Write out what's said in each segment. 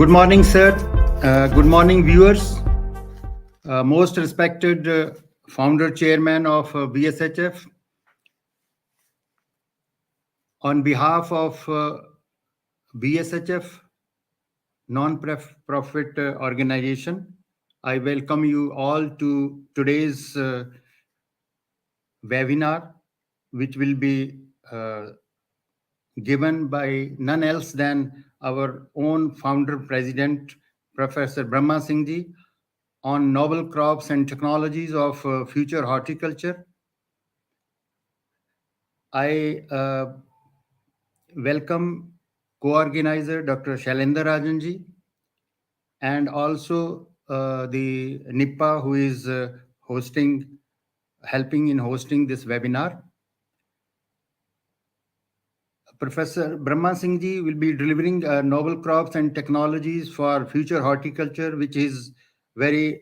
Good morning, sir. Good morning, viewers. Most respected founder chairman of BSHF, on behalf of BSHF, non-profit organization, I welcome you all to today's webinar, which will be given by none else than our own founder president, Professor Brahma Singh Ji, on novel crops and technologies of future horticulture. I welcome co-organizer Dr. Shailendra Rajan Ji, and also the NIPA, who is helping in hosting this webinar. Professor Brahma Singh Ji will be delivering novel crops and technologies for future horticulture, which is very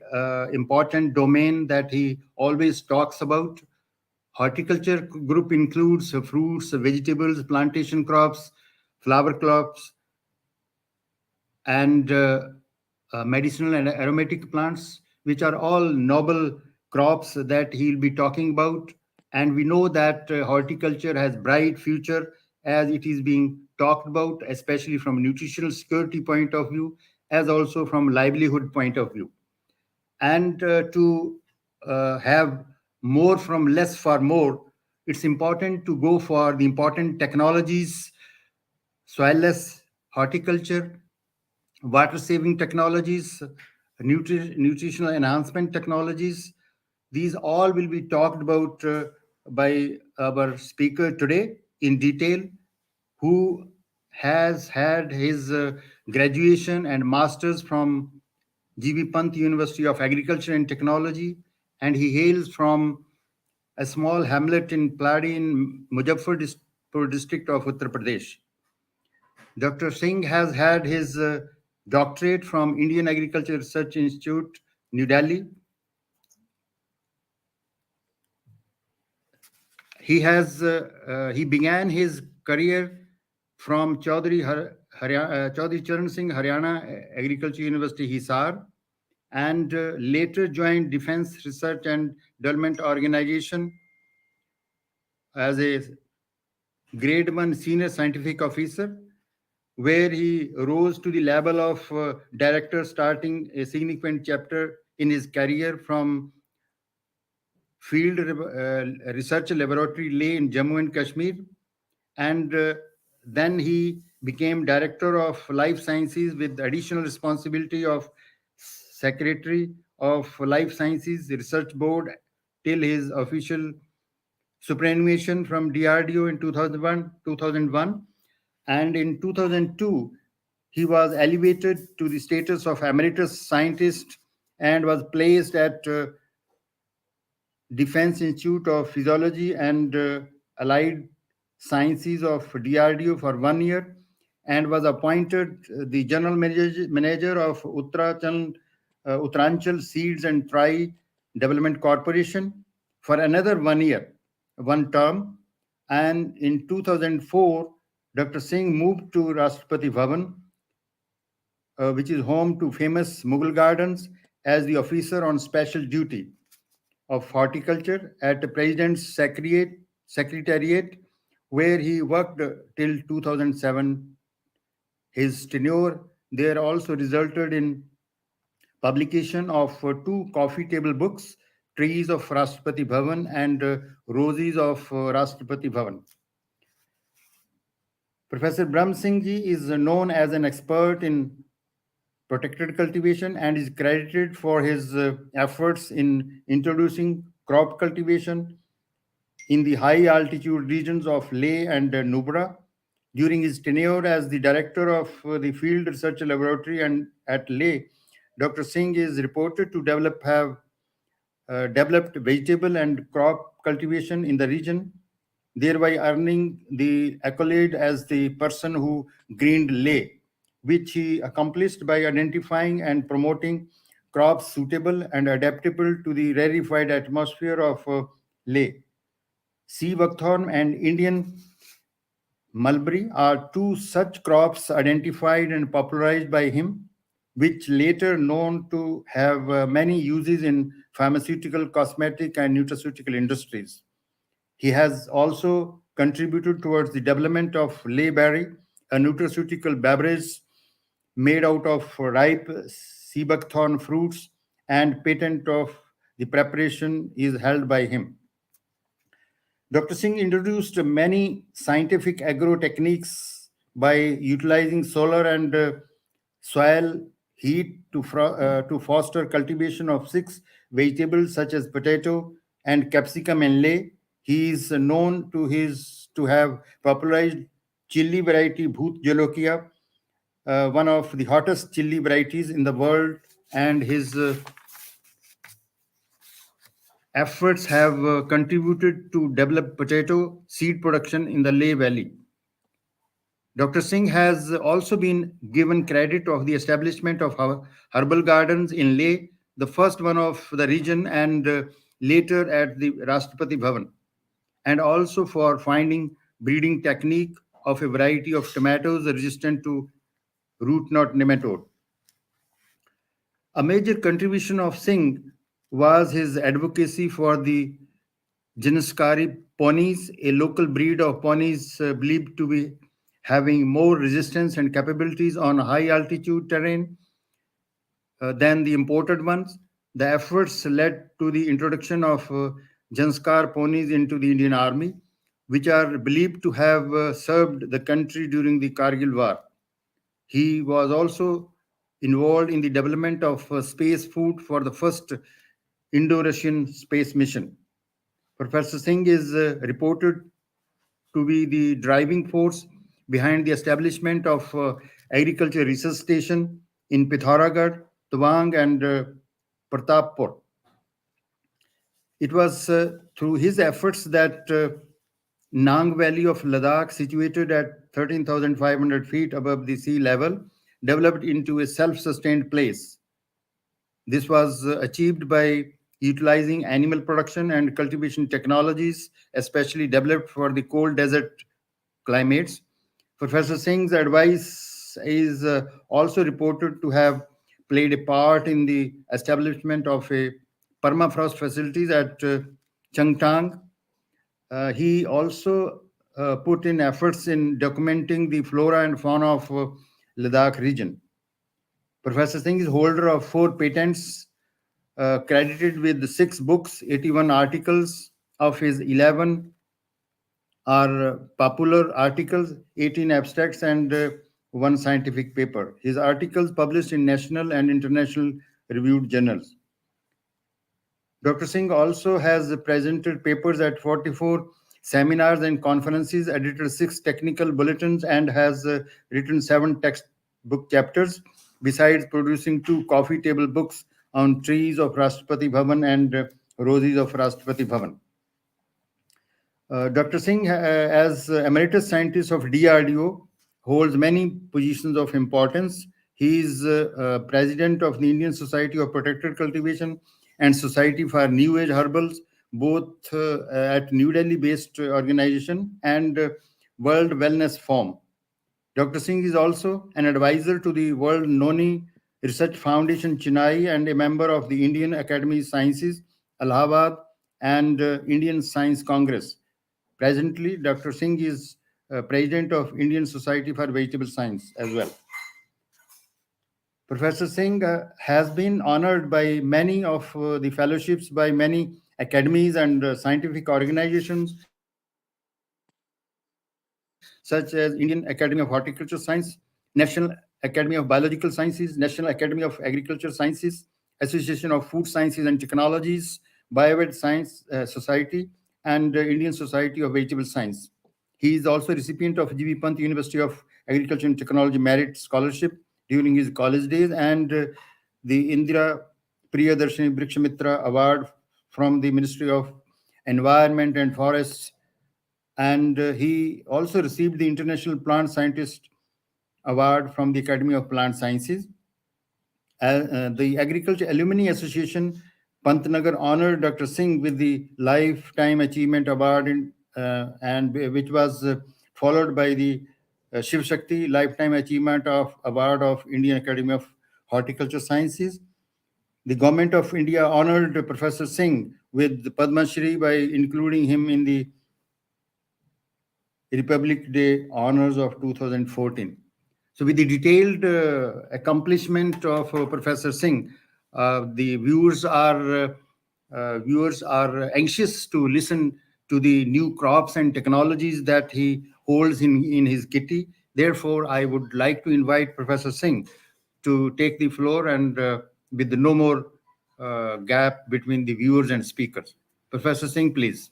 important domain that he always talks about. Horticulture group includes fruits, vegetables, plantation crops, flower crops, and medicinal and aromatic plants, which are all noble crops that he'll be talking about. And we know that horticulture has bright future as it is being talked about, especially from nutritional security point of view, as also from livelihood point of view. And to have more from less for more, it's important to go for the important technologies, soilless horticulture, water saving technologies, nutritional enhancement technologies. These all will be talked about by our speaker today in detail, who has had his graduation and master's from G.B. Pant University of Agriculture and Technology, and he hails from a small hamlet in Pladi in Muzaffarpur district of Uttar Pradesh. Dr. Singh has had his doctorate from Indian Agriculture Research Institute, New Delhi. He began his career from Chaudhry Charan Singh Haryana Agriculture University, Hisar, and later joined Defense Research and Development Organization as a grade 1 senior scientific officer, where he rose to the level of director, starting a significant chapter in his career from Field Research Laboratory Leh in Jammu and Kashmir. And then he became director of life sciences with additional responsibility of secretary of life sciences research board till his official superannuation from DRDO in 2001. And in 2002, he was elevated to the status of emeritus scientist and was placed at Defense Institute of Physiology and Allied Sciences of DRDO for 1 year, and was appointed the general manager of Uttaranchal Seeds and Tri Development Corporation for another 1 year, one term. And in 2004, Dr. Singh moved to Rashtrapati Bhavan, which is home to famous Mughal gardens, as the officer on special duty of horticulture at the President's Secretariat, where he worked till 2007. His tenure there also resulted in publication of 2 coffee table books, Trees of Rashtrapati Bhavan and Roses of Rashtrapati Bhavan. Professor Brahm Singh Ji is known as an expert in protected cultivation and is credited for his efforts in introducing crop cultivation in the high altitude regions of Leh and Nubra. During his tenure as the director of the Field Research Laboratory and at Leh, Dr. Singh is reported to have developed vegetable and crop cultivation in the region, thereby earning the accolade as the person who greened Leh, which he accomplished by identifying and promoting crops suitable and adaptable to the rarefied atmosphere of Leh. Sea buckthorn and Indian mulberry are 2 such crops identified and popularized by him. which later known to have many uses in pharmaceutical, cosmetic, and nutraceutical industries. He has also contributed towards the development of lay berry, a nutraceutical beverage made out of ripe sea buckthorn fruits, and patent of the preparation is held by him. Dr. Singh introduced many scientific agro techniques by utilizing solar and soil heat to foster cultivation of six vegetables such as potato and capsicum and lay. He is known to have popularized chili variety Bhoot Jolokia, one of the hottest chili varieties in the world, and his efforts have contributed to develop potato seed production in the Leh Valley. Dr. Singh has also been given credit of the establishment of herbal gardens in Leh, the first one of the region, and later at the Rashtrapati Bhavan, and also for finding breeding technique of a variety of tomatoes resistant to root knot nematode. A major contribution of Singh was his advocacy for the Janaskari ponies, a local breed of ponies believed to be having more resistance and capabilities on high altitude terrain than the imported ones. The efforts led to the introduction of Janskar ponies into the Indian Army, which are believed to have served the country during the Kargil War. He was also involved in the development of space food for the first Indo Russian space mission. Professor Singh is reported to be the driving force behind the establishment of agriculture research station in Pithoragarh, Tawang, and Pratappur. It was through his efforts that Nang Valley of Ladakh, situated at 13,500 feet above the sea level, developed into a self-sustained place. This was achieved by utilizing animal production and cultivation technologies, especially developed for the cold desert climates. Professor Singh's advice is also reported to have played a part in the establishment of a permafrost facilities at Changtang. He also put in efforts in documenting the flora and fauna of Ladakh region. Professor Singh is holder of four patents, credited with six books, 81 articles. Of his 11 are popular articles, 18 abstracts, and one scientific paper. His articles published in national and international reviewed journals. Dr. Singh also has presented papers at 44 seminars and conferences, edited six technical bulletins, and has written seven textbook chapters, besides producing two coffee table books on trees of Rashtrapati Bhavan and roses of Rashtrapati Bhavan. Dr. Singh, as emeritus scientist of DRDO, holds many positions of importance. He is president of the Indian Society of Protected Cultivation and Society for New Age Herbals, both at New Delhi-based organization and World Wellness Forum. Dr. Singh is also an advisor to the World Noni Research Foundation, Chennai, and a member of the Indian Academy of Sciences, Allahabad, and Indian Science Congress. Presently, Dr. Singh is president of Indian Society for Vegetable Science as well. Professor Singh has been honored by many of the fellowships by many academies and scientific organizations, such as Indian Academy of Horticulture Science, National Academy of Biological Sciences, National Academy of Agriculture Sciences, Association of Food Sciences and Technologies, Biomed Science Society, and Indian Society of Vegetable Science. He is also recipient of G.V. Pant University of Agriculture and Technology Merit Scholarship during his college days, and the Indira Priyadarshini Brikshamitra Award from the Ministry of Environment and Forests, and he also received the International Plant Scientist Award from the Academy of Plant Sciences. The Agriculture Alumni Association Pantnagar honored Dr. Singh with the Lifetime Achievement Award, and which was followed by the Shiv Shakti Lifetime Achievement of Award of Indian Academy of horticulture sciences. The government of India honored Professor Singh with the Padma Shri by including him in the Republic Day honors of 2014. So, with the detailed accomplishment of Professor Singh, viewers are anxious to listen to the new crops and technologies that he holds in his kitty. Therefore, I would like to invite Professor Singh to take the floor and with no more gap between the viewers and speakers. Professor Singh, please.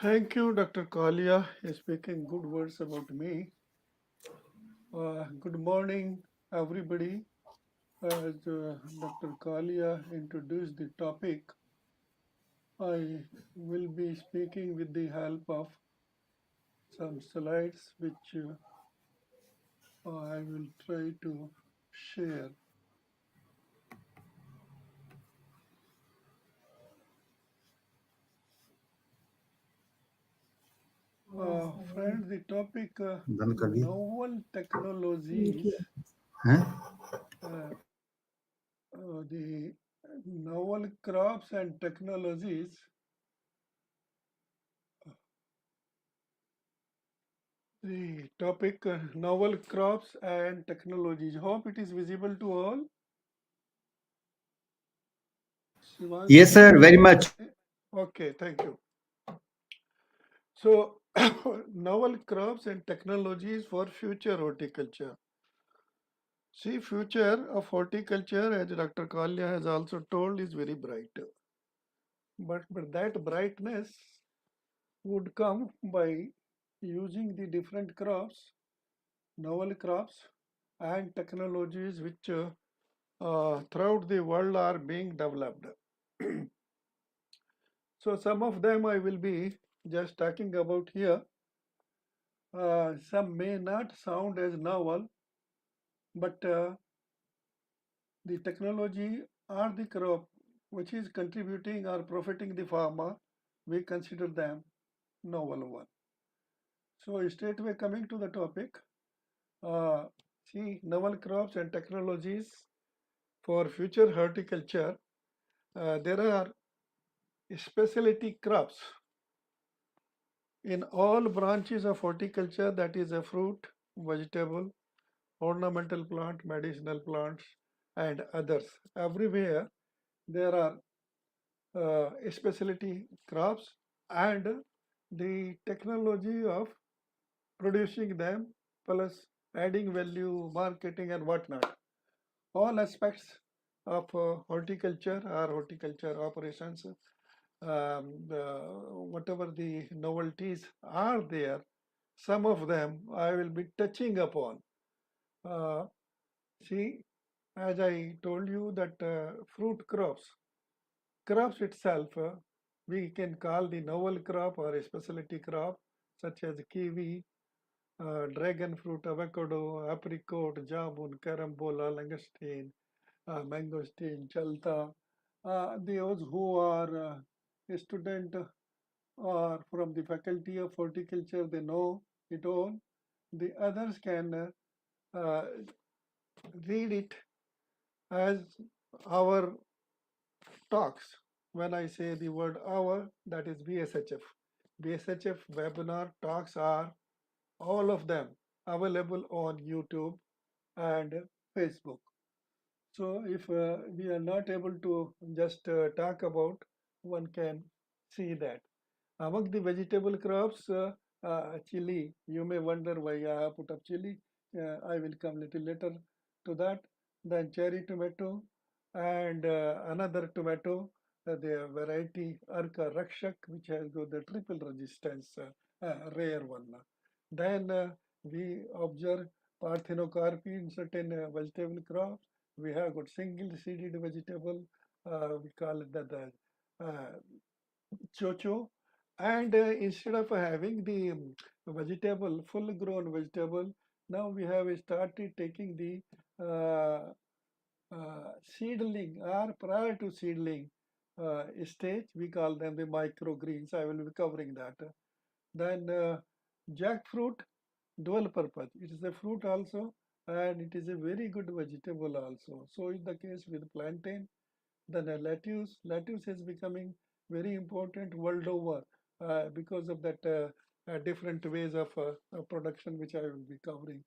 Thank you, Dr. Kalia, is speaking good words about me. Good morning, everybody. As Dr. Kalia introduced the topic, I will be speaking with the help of some slides which I will try to share. Friends, the topic Done कर दिया? novel technologies, हैं? uh, the novel crops and technologies. The topic novel crops and technologies. Hope it is visible to all. Yes, Shivanshi, sir, very much. okay, thank you. So, novel crops and technologies for future horticulture. See, future of horticulture, as Dr. Kalya has also told, is very bright. But that brightness would come by using the different crops, novel crops, and technologies which throughout the world are being developed. So some of them I will be just talking about here. Some may not sound as novel, but the technology or the crop which is contributing or profiting the farmer, we consider them novel one. So straight away coming to the topic, uh, see novel crops and technologies for future horticulture. There are specialty crops in all branches of horticulture, that is a fruit, vegetable, ornamental plant, medicinal plants, and others. Everywhere there are specialty crops and the technology of producing them plus adding value, marketing, and whatnot. All aspects of horticulture or horticulture operations, whatever the novelties are there, some of them I will be touching upon. Uh, See, as I told you that fruit crops itself, we can call the novel crop or a specialty crop such as kiwi, dragon fruit, avocado, apricot, jamun, carambola, langoustine, mangosteen, chalta. Those who are a student or from the faculty of horticulture, they know it all. The others can uh, read it as our talks. When I say the word our, that is BSHF. BSHF webinar talks are all of them available on YouTube and Facebook. So if we are not able to just talk about, one can see that. Among the vegetable crops, chili, you may wonder why I have put up chili. I will come little later to that. Then cherry tomato and another tomato, the variety Arka Rakshak, which has got the triple resistance, rare one. Then we observe parthenocarpy in certain vegetable crops. We have got single seeded vegetable, we call it the chocho, and instead of having the vegetable, full grown vegetable, now we have started taking the seedling or prior to seedling stage. We call them the microgreens. I will be covering that. Then jackfruit, dual purpose. It is a fruit also and it is a very good vegetable also. So is the case with plantain. Then lettuce. Lettuce is becoming very important world over because of that different ways of production, which I will be covering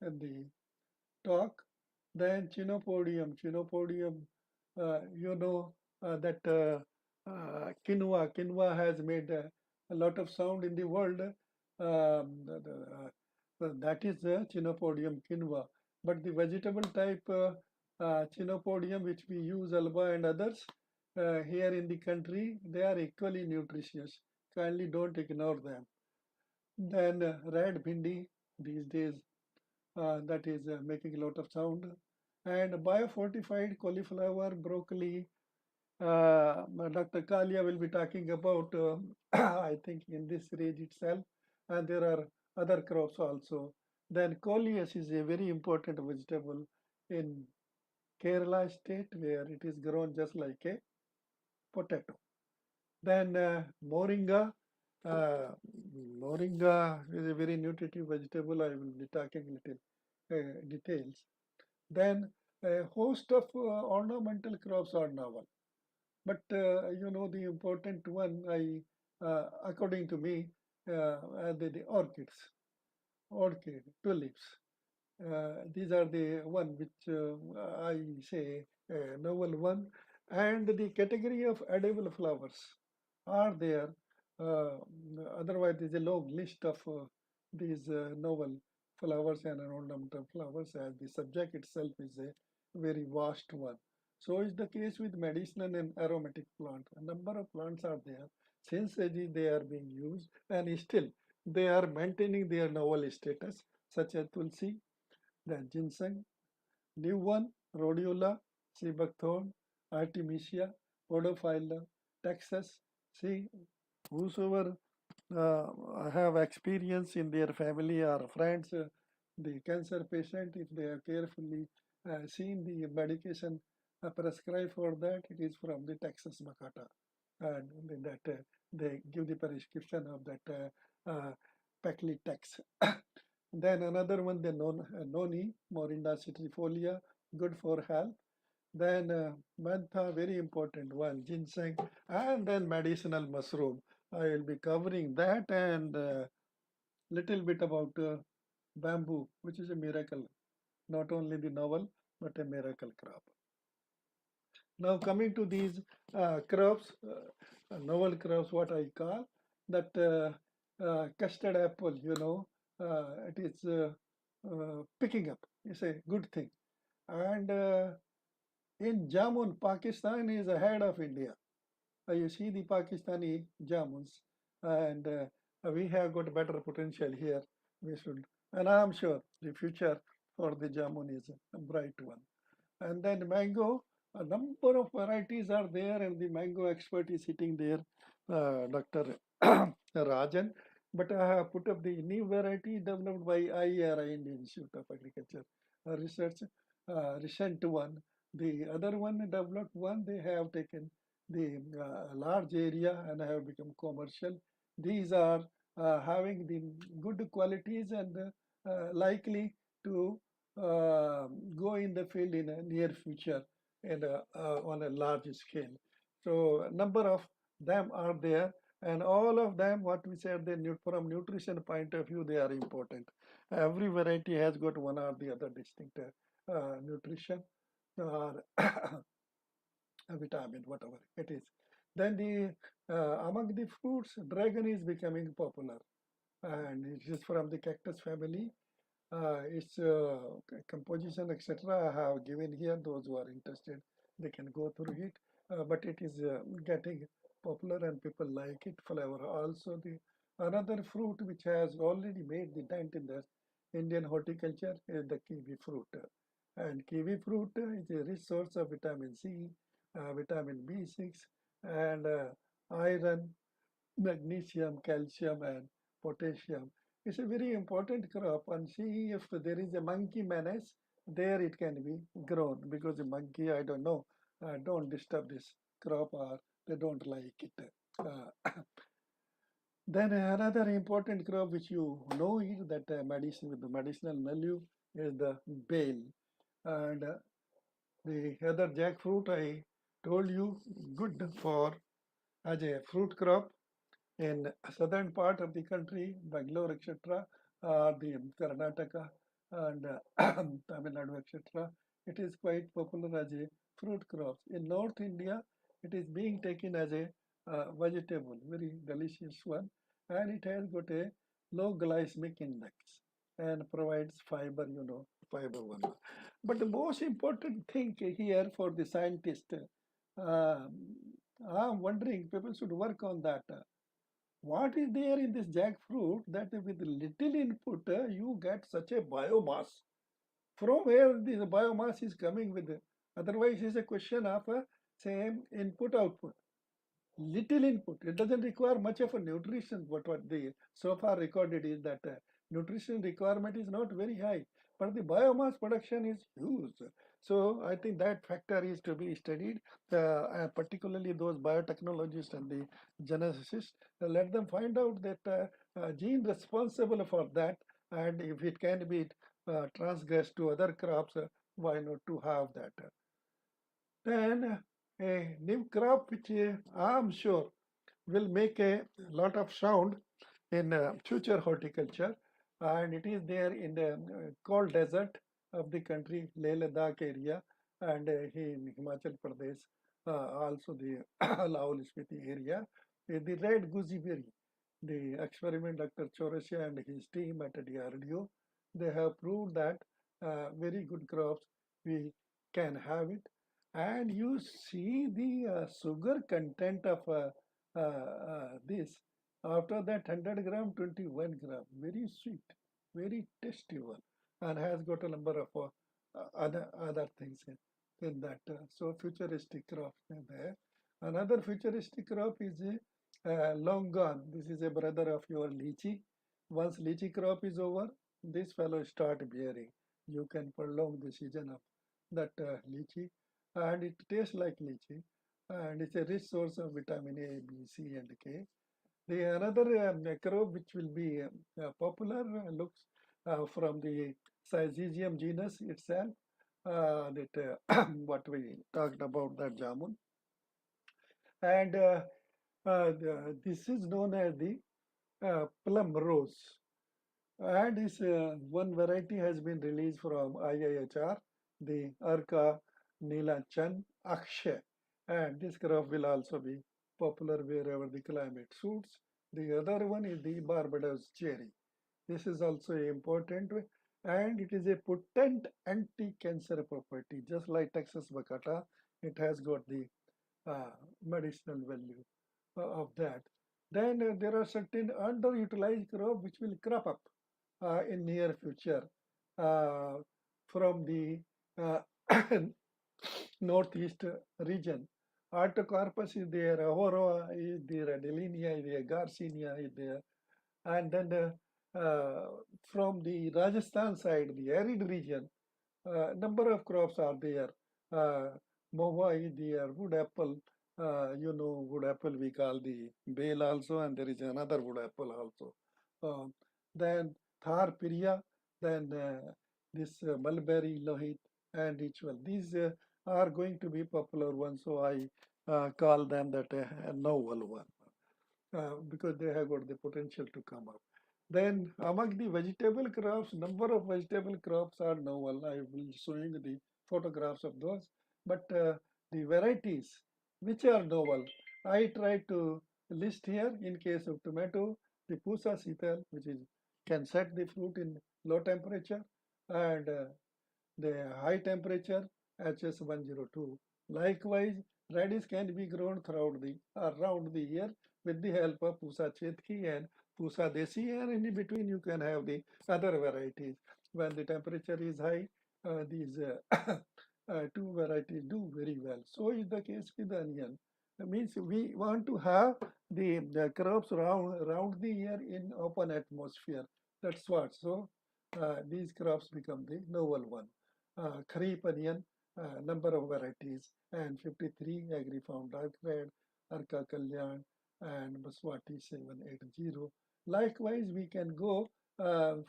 in the talk. Then chinopodium. Chinopodium, that quinoa. Quinoa has made a lot of sound in the world. That is the chinopodium quinoa. But the vegetable type chinopodium, which we use, alba and others, here in the country, they are equally nutritious. Kindly don't ignore them. Then red bhindi these days, that is making a lot of sound. And biofortified cauliflower, broccoli, Dr. Kalia will be talking about, I think, in this range itself. And there are other crops also. Then coleus is a very important vegetable in Kerala state, where it is grown just like a potato. Then moringa. Moringa is a very nutritive vegetable. I will be talking little details. Then a host of ornamental crops are novel. But the important one, according to me, the orchids, tulips. These are the one which I say novel one, and the category of edible flowers are there. Uh, Otherwise, there's a long list of these novel flowers and ornamental flowers, as the subject itself is a very vast one. So is the case with medicinal and aromatic plant. A number of plants are there. Since ages they are being used, and still they are maintaining their novel status, such as tulsi, then ginseng, new one, rhodiola, sea buckthorn, artemisia, podophylla, Texas. See, whosoever have experience in their family or friends, the cancer patient, if they have carefully seen the medication prescribed for that, it is from the Texas Macata. And then that they give the prescription of that Paclitex. Then another one, the noni, Morinda citrifolia, good for health. Then mentha, very important one, ginseng, and then medicinal mushroom. I will be covering that, and little bit about bamboo, which is a miracle, not only the novel, but a miracle crop. Now coming to these crops, novel crops, what I call that custard apple, it is picking up. It's a good thing. And in Jamun, Pakistan is ahead of India. You see the Pakistani jamuns, and we have got better potential here. We should, and I am sure the future for the jamun is a bright one. And then mango, a number of varieties are there, and the mango expert is sitting there, Dr. Rajan. But I have put up the new variety developed by IARI, Indian Institute of Agriculture Research, recent one. The other one developed one, they have taken the large area and have become commercial. These are having the good qualities and likely to go in the field in a near future and on a large scale. So a number of them are there, and all of them, what we said, from nutrition point of view, they are important. Every variety has got one or the other distinct nutrition or vitamin, whatever it is. Then among the fruits, dragon is becoming popular, and it is from the cactus family. Its composition, etc. I have given here. Those who are interested, they can go through it. But it is getting popular and people like it. Flavor also the another fruit which has already made the dent in the Indian horticulture is the kiwi fruit. And kiwi fruit is a rich source of vitamin C, vitamin B6, and iron, magnesium, calcium, and potassium. It's a very important crop, and see if there is a monkey menace, there it can be grown because the monkey, I don't know, don't disturb this crop or they don't like it. Uh, then another important crop which you know is that medicine with the medicinal value. is the bale. And the other jackfruit I told you, good for as a fruit crop in southern part of the country, Bangalore, etc., the Karnataka and Tamil Nadu, etc., it is quite popular as a fruit crop. In North India, it is being taken as a vegetable, very delicious one, and it has got a low glycemic index and provides fiber, fiber one. But the most important thing here for the scientist, I'm wondering people should work on that. What is there in this jackfruit that with little input you get such a biomass? From where the biomass is coming with? Otherwise, it's a question of same input output. Little input. It doesn't require much of a nutrition. What the so far recorded is that nutrition requirement is not very high, but the biomass production is huge. So I think that factor is to be studied, particularly those biotechnologists and the geneticists. Let them find out that gene responsible for that, and if it can be transgressed to other crops, why not to have that? Then a new crop which I'm sure will make a lot of sound in future horticulture, and it is there in the cold desert of the country, Leh Ladakh area, and in Himachal Pradesh, also the Lahaul Spiti area. The red gooseberry, the experiment Dr. Chaurasia and his team at DRDO, they have proved that very good crops we can have it, and you see the sugar content of this after that 100 gram, 21 gram, very sweet, very tasty one, and has got a number of other things in that. So futuristic crop is there. Another futuristic crop is long gone. This is a brother of your lychee. Once lychee crop is over, this fellow start bearing. You can prolong the season of that lychee, and it tastes like lychee, and it's a rich source of vitamin A, B, C, and K. The another crop which will be popular looks from the Syzygium genus itself. That what we talked about that jamun, and this is known as the plum rose. And this one variety has been released from IIHR, the Arka Neelachan Akshay. And this crop will also be popular wherever the climate suits. The other one is the Barbados cherry. This is also important, and it is a potent anti-cancer property. Just like Texas bacata, it has got the medicinal value of that. Then there are certain underutilized crop which will crop up in near future uh, from the uh, northeast region. Artocarpus is there, Aurora is there, Adelia is there, Garcinia is there, and then from the Rajasthan side, the arid region, number of crops are there. Uh, Mahua is there, wood apple, wood apple we call the bale also, and there is another wood apple also. Then Thar Piria, then this mulberry, lohit, and ritual. These are going to be popular ones, so I call them that a novel one because they have got the potential to come up. Then among the vegetable crops, number of vegetable crops are novel. I will show you the photographs of those. But the varieties which are novel, I try to list here. In case of tomato, the Pusa Sital, which is can set the fruit in low temperature, and the high temperature HS102. Likewise, radish can be grown throughout the around the year with the help of Pusa Chetki and Pusa Desi, and in between you can have the other varieties. When the temperature is high, these two varieties do very well. So is the case with the onion. That means we want to have the crops around the year in open atmosphere. That's what. So these crops become the novel one. Kharif onion, number of varieties, and 53 agri farm dark red, Arka Kalyan, and Baswati 780. Likewise, we can go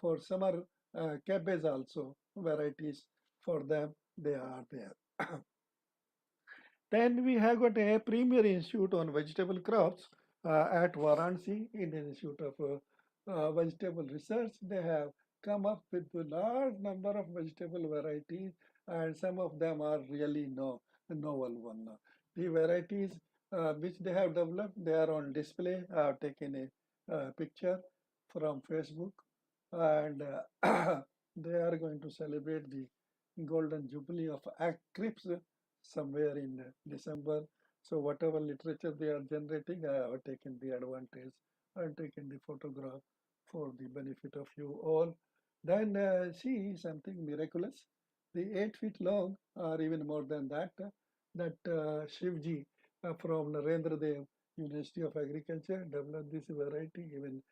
for summer cabbage also. varieties for them, they are there. Then we have got a premier institute on vegetable crops at Varanasi, Indian Institute of Vegetable Research. They have come up with a large number of vegetable varieties, and some of them are really novel one. The varieties which they have developed, they are on display. I have taken a picture from Facebook, and they are going to celebrate the golden jubilee of Crips somewhere in December. So whatever literature they are generating, I have taken the advantage and taken the photograph for the benefit of you all. Then see something miraculous. The 8 feet long, or even more than that, that Shivji from Narendra Dev University of Agriculture developed this variety. Even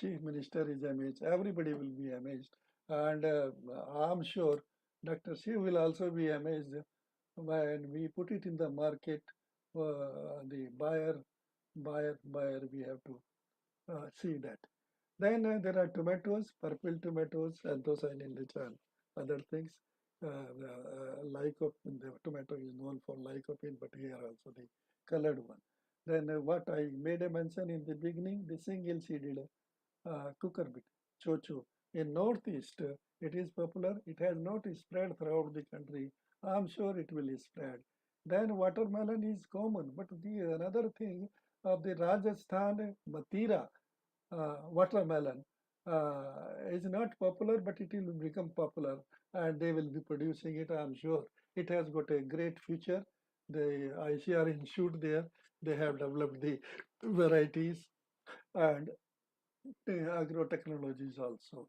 Chief Minister is amazed. Everybody will be amazed, and I'm sure Dr. Shiv will also be amazed when we put it in the market. The buyer, we have to see that. Then there are tomatoes, purple tomatoes, anthocyanin rich and other things. Lycopene, the tomato is known for lycopene, but here also the colored one. Then what I made a mention in the beginning, the single seeded cucurbit, chocho. In Northeast, it is popular. It has not spread throughout the country. I'm sure it will spread. Then watermelon is common, but the another thing of the Rajasthan Matira watermelon is not popular, but it will become popular, and they will be producing it. I'm sure it has got a great future. The ICR Institute there, they have developed the varieties and agro technologies also.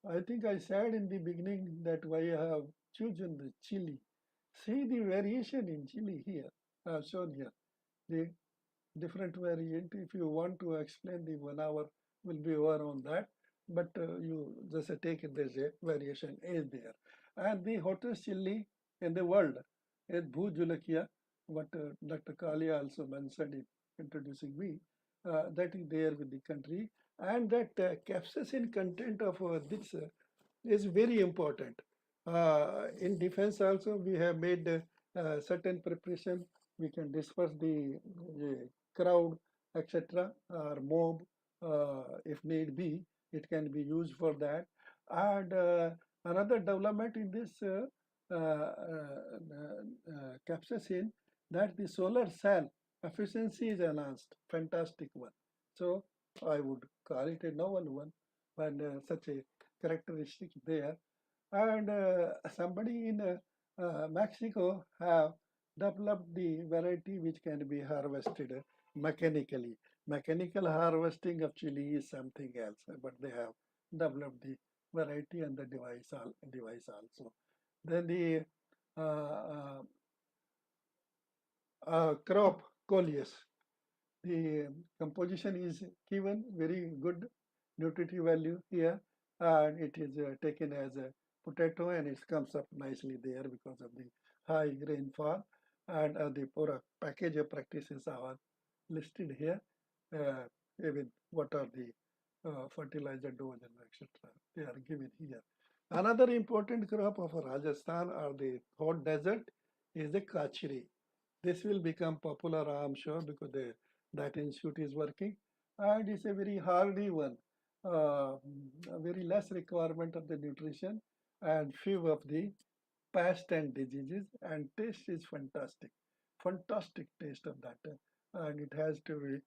I think I said in the beginning that why I have chosen the chili. See the variation in chili here. I have shown here the different variant. If you want to explain, the 1 hour will be over on that. But you just take it, there's a variation is there. And the hottest chili in the world is Bhujulakia, what Dr. Kalia also mentioned in introducing me. That is there with the country. And that capsaicin content of this is very important. In defense also, we have made certain preparation. We can disperse the crowd, etc., or mob, if need be. It can be used for that. And another development in this capsaicin, that the solar cell efficiency is enhanced. Fantastic one. So I would call it a novel one when such a characteristic there. And somebody in Mexico have developed the variety which can be harvested mechanically. Mechanical harvesting of chili is something else, but they have developed the variety and the device also. Then the uh, crop coleus. The composition is given very good nutritive value here, and it is taken as a potato, and it comes up nicely there because of the high rainfall, and the package of practices are listed here, uh, even what are the fertilizer dose and etc. They are given here. Another important crop of Rajasthan or the hot desert is the kachri. This will become popular, I am sure, because that institute is working, and it's a very hardy one. A very less requirement of the nutrition and few of the pest and diseases, and taste is fantastic. Fantastic taste of that, and it has to be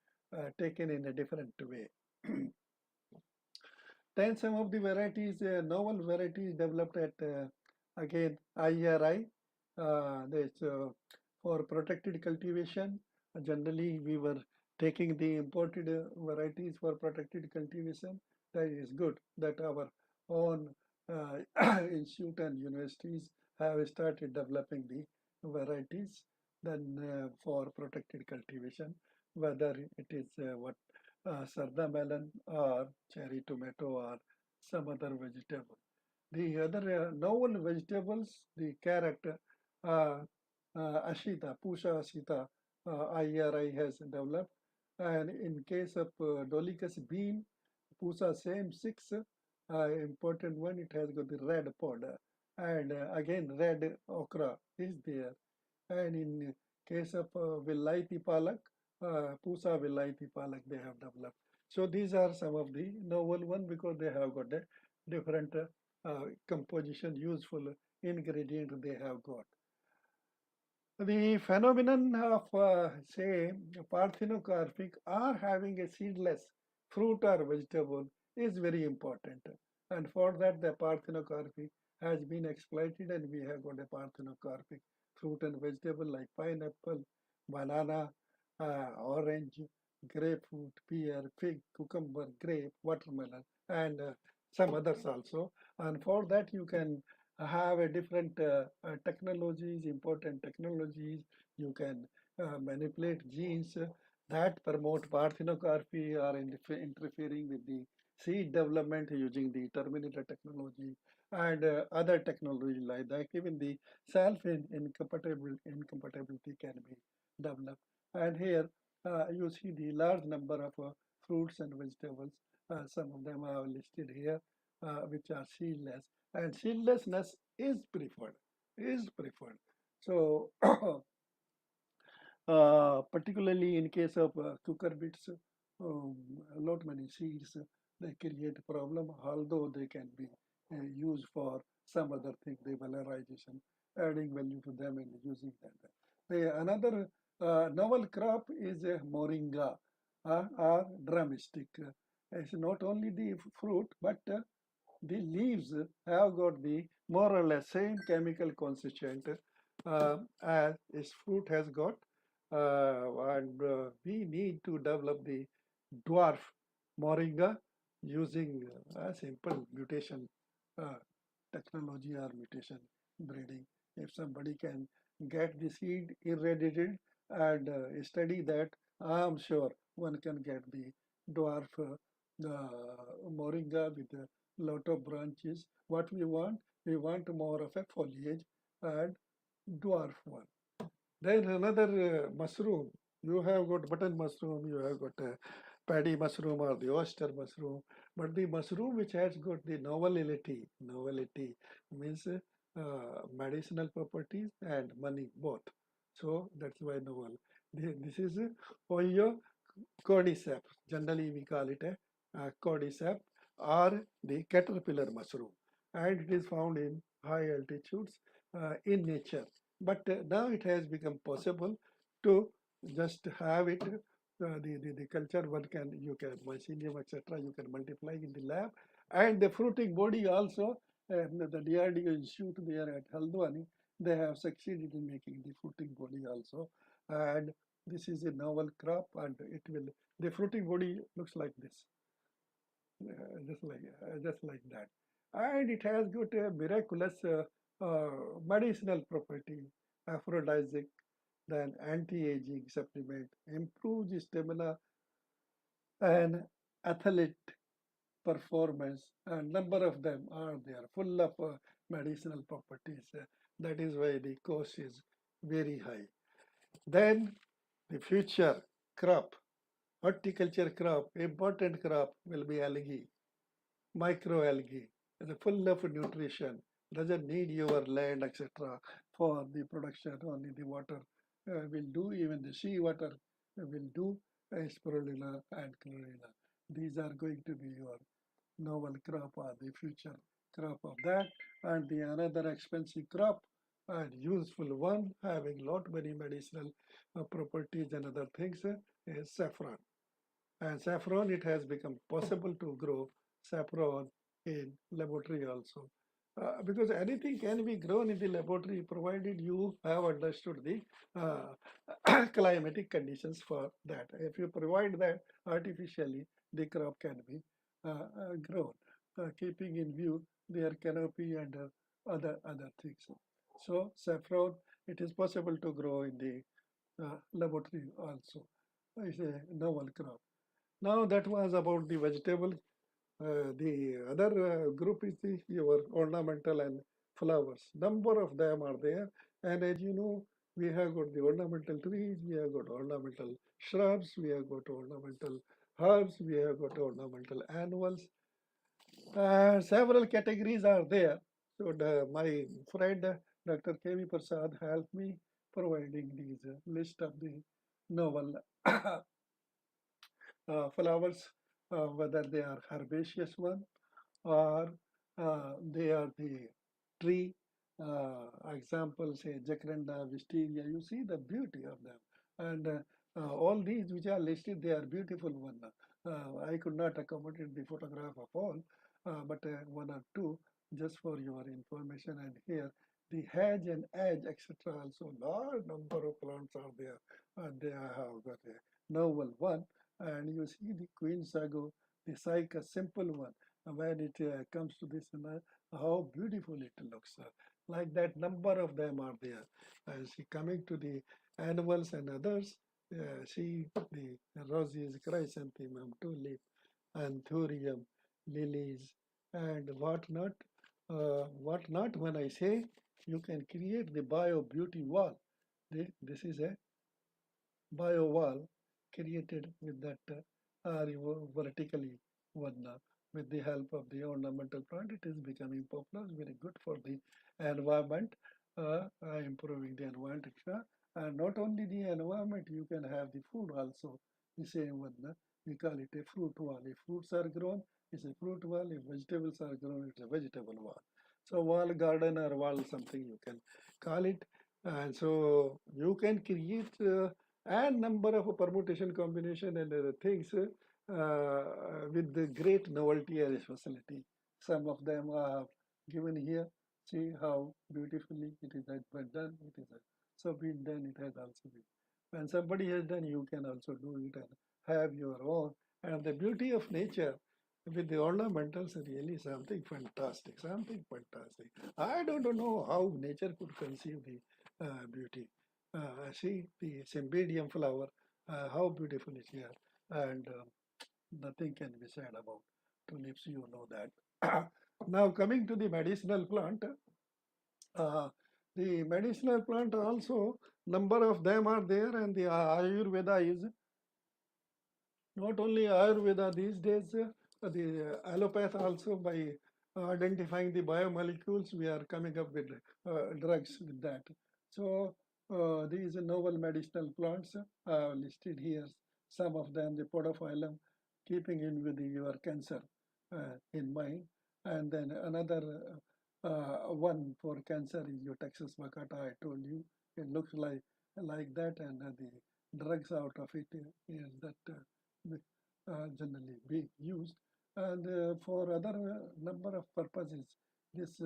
taken in a different way. Then some of the varieties, novel varieties developed at again IRI. There's for protected cultivation. Generally, we were taking the imported varieties for protected cultivation. That is good that our own institute and universities have started developing the varieties then for protected cultivation, whether it is what sarda melon or cherry tomato or some other vegetable. The other novel vegetables, the carrot, uh, Ashita, Pusha Ashita, IRI has developed. And in case of Dolichos bean, Pusa same 6. Important one, it has got the red pod, and again red okra is there. And in case of Villaiti Palak, Pusa Villaiti Palak they have developed. So these are some of the novel one because they have got a different composition, useful ingredient they have got. The phenomenon of, say, parthenocarpic or having a seedless fruit or vegetable is very important. And for that, the parthenocarpic has been exploited, and we have got a parthenocarpic fruit and vegetable like pineapple, banana, orange, grapefruit, pear, fig, cucumber, grape, watermelon, and some others also. And for that, you can have a different technologies, important technologies. You can manipulate genes that promote parthenocarpy or interfering with the seed development using the terminator technology and other technology like that. Even the incompatibility can be developed. And here you see the large number of fruits and vegetables. Some of them are listed here, which are seedless, and seedlessness is preferred. So particularly in case of cucurbits, not many seeds, they create a problem, although they can be used for some other thing, the valorization, adding value to them and using that. Another novel crop is moringa or drumstick. It's not only the fruit, but the leaves have got the more or less same chemical constituent as its fruit has got, and we need to develop the dwarf moringa using a simple mutation uh, technology or mutation breeding. If somebody can get the seed irradiated and study that, I'm sure one can get the dwarf moringa with a lot of branches. What we want more of a foliage and dwarf one. Then another mushroom. You have got button mushroom, you have got paddy mushroom or the oyster mushroom. But the mushroom which has got the novelty means medicinal properties and money both. So that's why novel. This is Oyo cordyceps. Generally, we call it a cordyceps or the caterpillar mushroom, and it is found in high altitudes in nature. But now it has become possible to just have it. The culture one can you can mycelium etc. You can multiply in the lab, and the fruiting body also. The DRDO Institute there at Haldwani, they have succeeded in making the fruiting body also, and this is a novel crop, and it will the fruiting body looks like this, just like that, and it has got a miraculous medicinal property, aphrodisiac, then anti-aging supplement, improves stamina and athlete performance, and number of them are there, full of medicinal properties. That is why the cost is very high. Then the future crop, horticulture crop, important crop will be algae, microalgae. It's full of nutrition, doesn't need your land, etc. for the production. Only the water will do, even the sea water will do, spirulina and chlorella. These are going to be your novel crop or the future crop of that. And the another expensive crop and useful one having lot many medicinal properties and other things is saffron. And saffron, it has become possible to grow saffron in laboratory also. Because anything can be grown in the laboratory provided you have understood the climatic conditions for that. If you provide that artificially, the crop can be grown, keeping in view their canopy and other things. So saffron, it is possible to grow in the laboratory also. It's a novel crop. Now that was about the vegetable. The other group is the your ornamental and flowers. Number of them are there, and as you know, we have got the ornamental trees, we have got ornamental shrubs, we have got ornamental herbs, we have got ornamental annuals. Several categories are there. So my friend Dr. K.V. Prasad helped me providing these list of the novel flowers, whether they are herbaceous one or they are the tree. Example, say jacaranda, wisteria. You see the beauty of them, and all these which are listed, they are beautiful one. I could not accommodate the photograph of all, but one or two just for your information. And here, the hedge and edge, etc. Also, large number of plants are there, and they have got a novel one. And you see the queen sago, the cyca, simple one when it comes to this, how beautiful it looks. Like that, number of them are there. See, coming to the annuals and others, see the roses, chrysanthemum, tulip, anthurium, lilies, and whatnot. Whatnot, when I say you can create the bio beauty wall, this is a bio wall created with that vertically one with the help of the ornamental plant. It is becoming popular, very good for the environment, improving the environment, etc. And not only the environment, you can have the food also. The same one, we call it a fruit wall. If fruits are grown, it's a fruit wall. If vegetables are grown, it's a vegetable wall. So wall garden or wall something you can call it. And so you can create and number of permutation combination and other things with the great novelty and facility. Some of them are given here. See how beautifully it is been done. It is so been done. It has also been. When somebody has done, you can also do it and have your own. And the beauty of nature with the ornamentals is really something fantastic. Something fantastic. I don't know how nature could conceive the beauty. See the cymbidium flower, how beautiful it is here, and nothing can be said about tulips. You know that. Now coming to the medicinal plant, uh, the medicinal plant also number of them are there, and the Ayurveda is not only Ayurveda these days, the allopath also by identifying the biomolecules, we are coming up with drugs with that. So these novel medicinal plants are listed here. Some of them, the podophyllum, keeping in with your cancer in mind. And then another one for cancer is your Texas Macata, I told you. It looks like that, and the drugs out of it is that generally being used. And for other number of purposes, this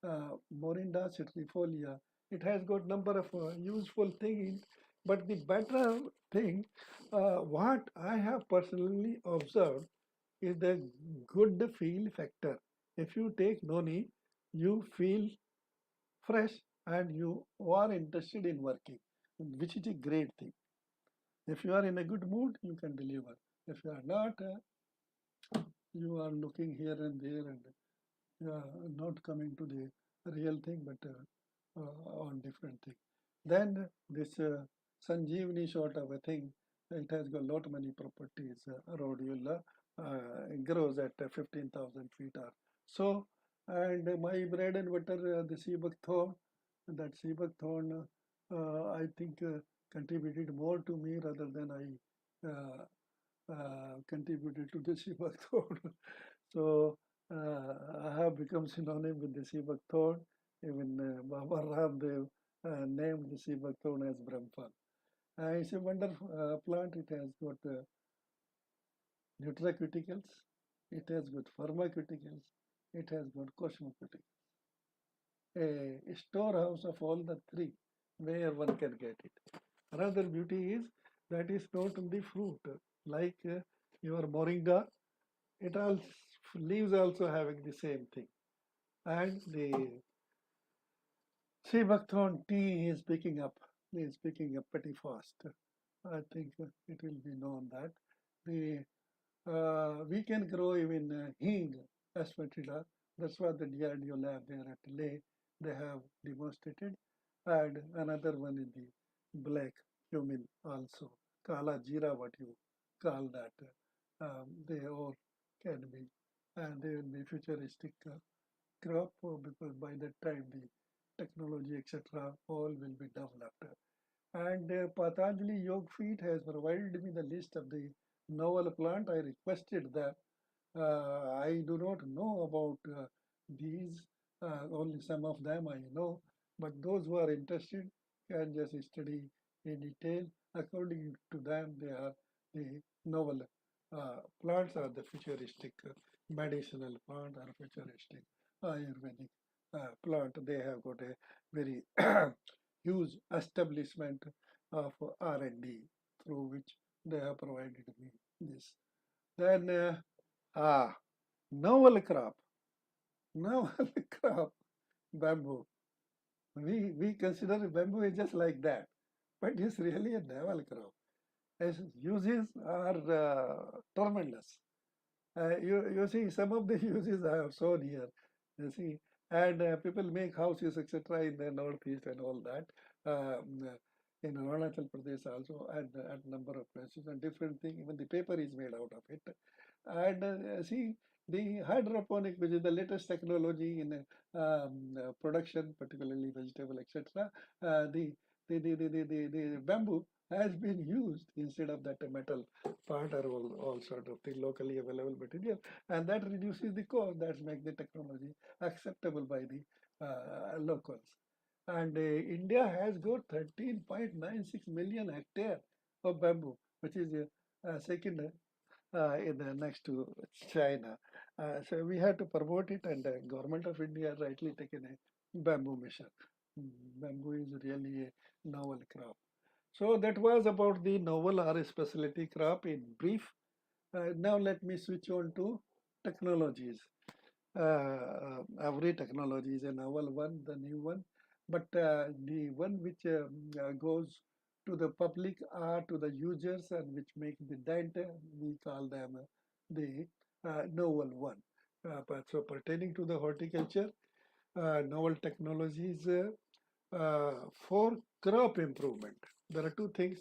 Morinda citrifolia, it has got number of useful things. But the better thing, what I have personally observed is the good feel factor. If you take noni, you feel fresh and you are interested in working, which is a great thing. If you are in a good mood, you can deliver. If you are not, you are looking here and there and not coming to the real thing, but on different thing. Then this Sanjeevani sort of a thing, it has got lot many properties. Rhodiola grows at 15,000 feet or so. And my bread and butter, the sea buckthorn, that sea buckthorn, I think contributed more to me rather than I contributed to the sea buckthorn. So I have become synonym with the sea buckthorn. Even Baba Ramdev named the sea buckthorn as Brahmfal. It's a wonderful plant. It has got nutraceuticals, it has got pharmaceuticals, it has got cosmeceuticals. A storehouse of all the three where one can get it. Another beauty is that is not only fruit, like your moringa, it all leaves also having the same thing. And the sea buckthorn tea is picking up pretty fast. I think it will be known that the we can grow even hing aspatida. That's what the DRDO lab there at Leh they have demonstrated. And another one in the black cumin also. Kala jeera, what you call that. They all can be. and they will be futuristic crop because by that time the technology, etc., all will be developed. And Patanjali Yog Feet has provided me the list of the novel plant. I requested that I do not know about these, only some of them I know, but those who are interested can just study in detail. According to them, they are the novel plants are the futuristic medicinal plant or futuristic Ayurvedic plant. They have got a very huge establishment of R&D through which they have provided me this. Then Ah, novel crop. Novel crop. Bamboo. We consider bamboo is just like that, but it's really a novel crop. Its uses are tremendous. You see, some of the uses I have shown here. You see, and people make houses, etc., in the northeast and all that. In Arunachal Pradesh also, and at number of places, and different thing. Even the paper is made out of it. And see, the hydroponic, which is the latest technology in production, particularly vegetable, etc. The bamboo has been used instead of that metal part or all sort of thing, locally available material, and that reduces the cost. That makes the technology acceptable by the locals. And India has got 13.96 million hectare of bamboo, which is second in the next to China. So we had to promote it, and the government of India rightly taken a bamboo mission. Bamboo is really a novel crop. So that was about the novel or specialty crop in brief. Now let me switch on to technologies. Every technology is a novel one, the new one, but the one which goes to the public or to the users and which make the dent, we call them the novel one. But so pertaining to the horticulture, novel technologies for crop improvement. There are two things: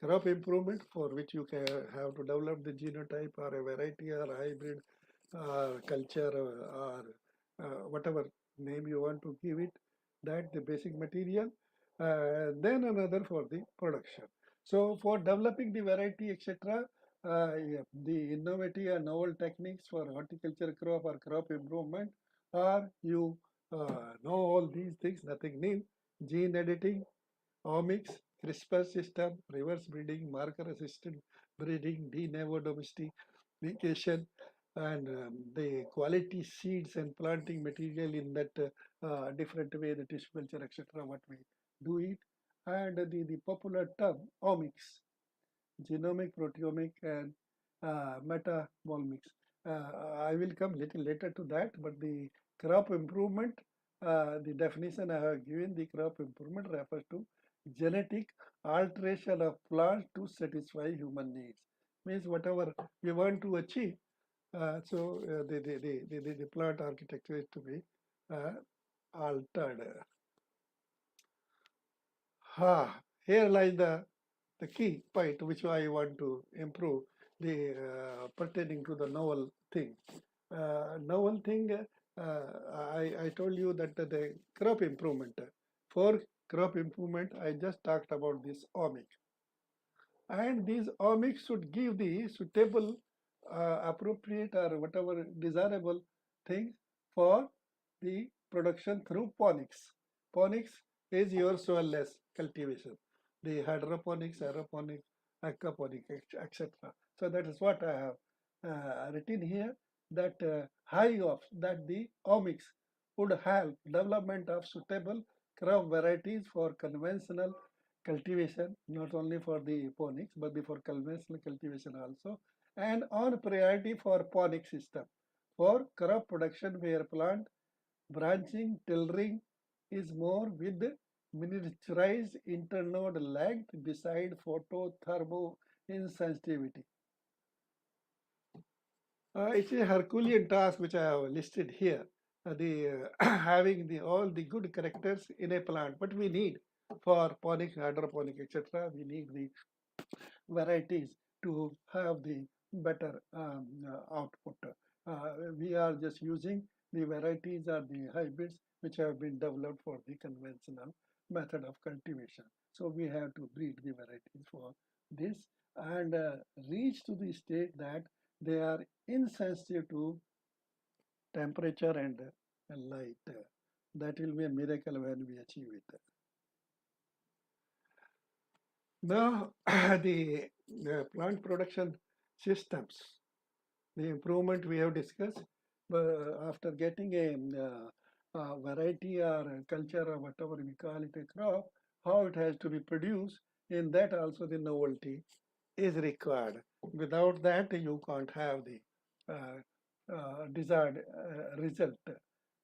crop improvement, for which you can have to develop the genotype or a variety or a hybrid culture or whatever name you want to give it, that the basic material. Then another for the production. So for developing the variety, etc., yeah, the innovative and novel techniques for horticulture crop or crop improvement, or you know all these things, nothing new: gene editing, omics, CRISPR system, reverse breeding, marker assisted breeding, de novo domestication, and the quality seeds and planting material in that different way, the tissue culture, etc., what we do it, and the popular term omics, genomic, proteomic, and metabolomics. I will come little later to that, but the crop improvement, the definition I have given, the crop improvement refers to genetic alteration of plants to satisfy human needs. Means whatever we want to achieve, the plant architecture is to be uh, altered. Here lies the key point which I want to improve, the pertaining to the novel thing. Novel thing, I told you that the crop improvement. For crop improvement, I just talked about this omic. And these omics should give the suitable, appropriate, or whatever desirable things for the production through ponics. Ponics is your soilless cultivation. The hydroponics, aeroponics, aquaponics, etc. So that is what I have written here. That high of that the omics would help development of suitable crop varieties for conventional cultivation, not only for the ponics, but for conventional cultivation also, and on priority for ponic system. For crop production where plant branching, tillering is more with miniaturized internode length beside photothermo insensitivity. It's a Herculean task which I have listed here. The having the all the good characters in a plant, but we need for ponic, hydroponic, etc. We need the varieties to have the better output. We are just using the varieties or the hybrids which have been developed for the conventional method of cultivation. So we have to breed the varieties for this and reach to the state that they are insensitive to temperature and light. That will be a miracle when we achieve it. Now, the plant production systems, the improvement we have discussed, but after getting a variety or a culture or whatever we call it a crop, how it has to be produced, in that also the novelty is required. Without that, you can't have the uh, desired result.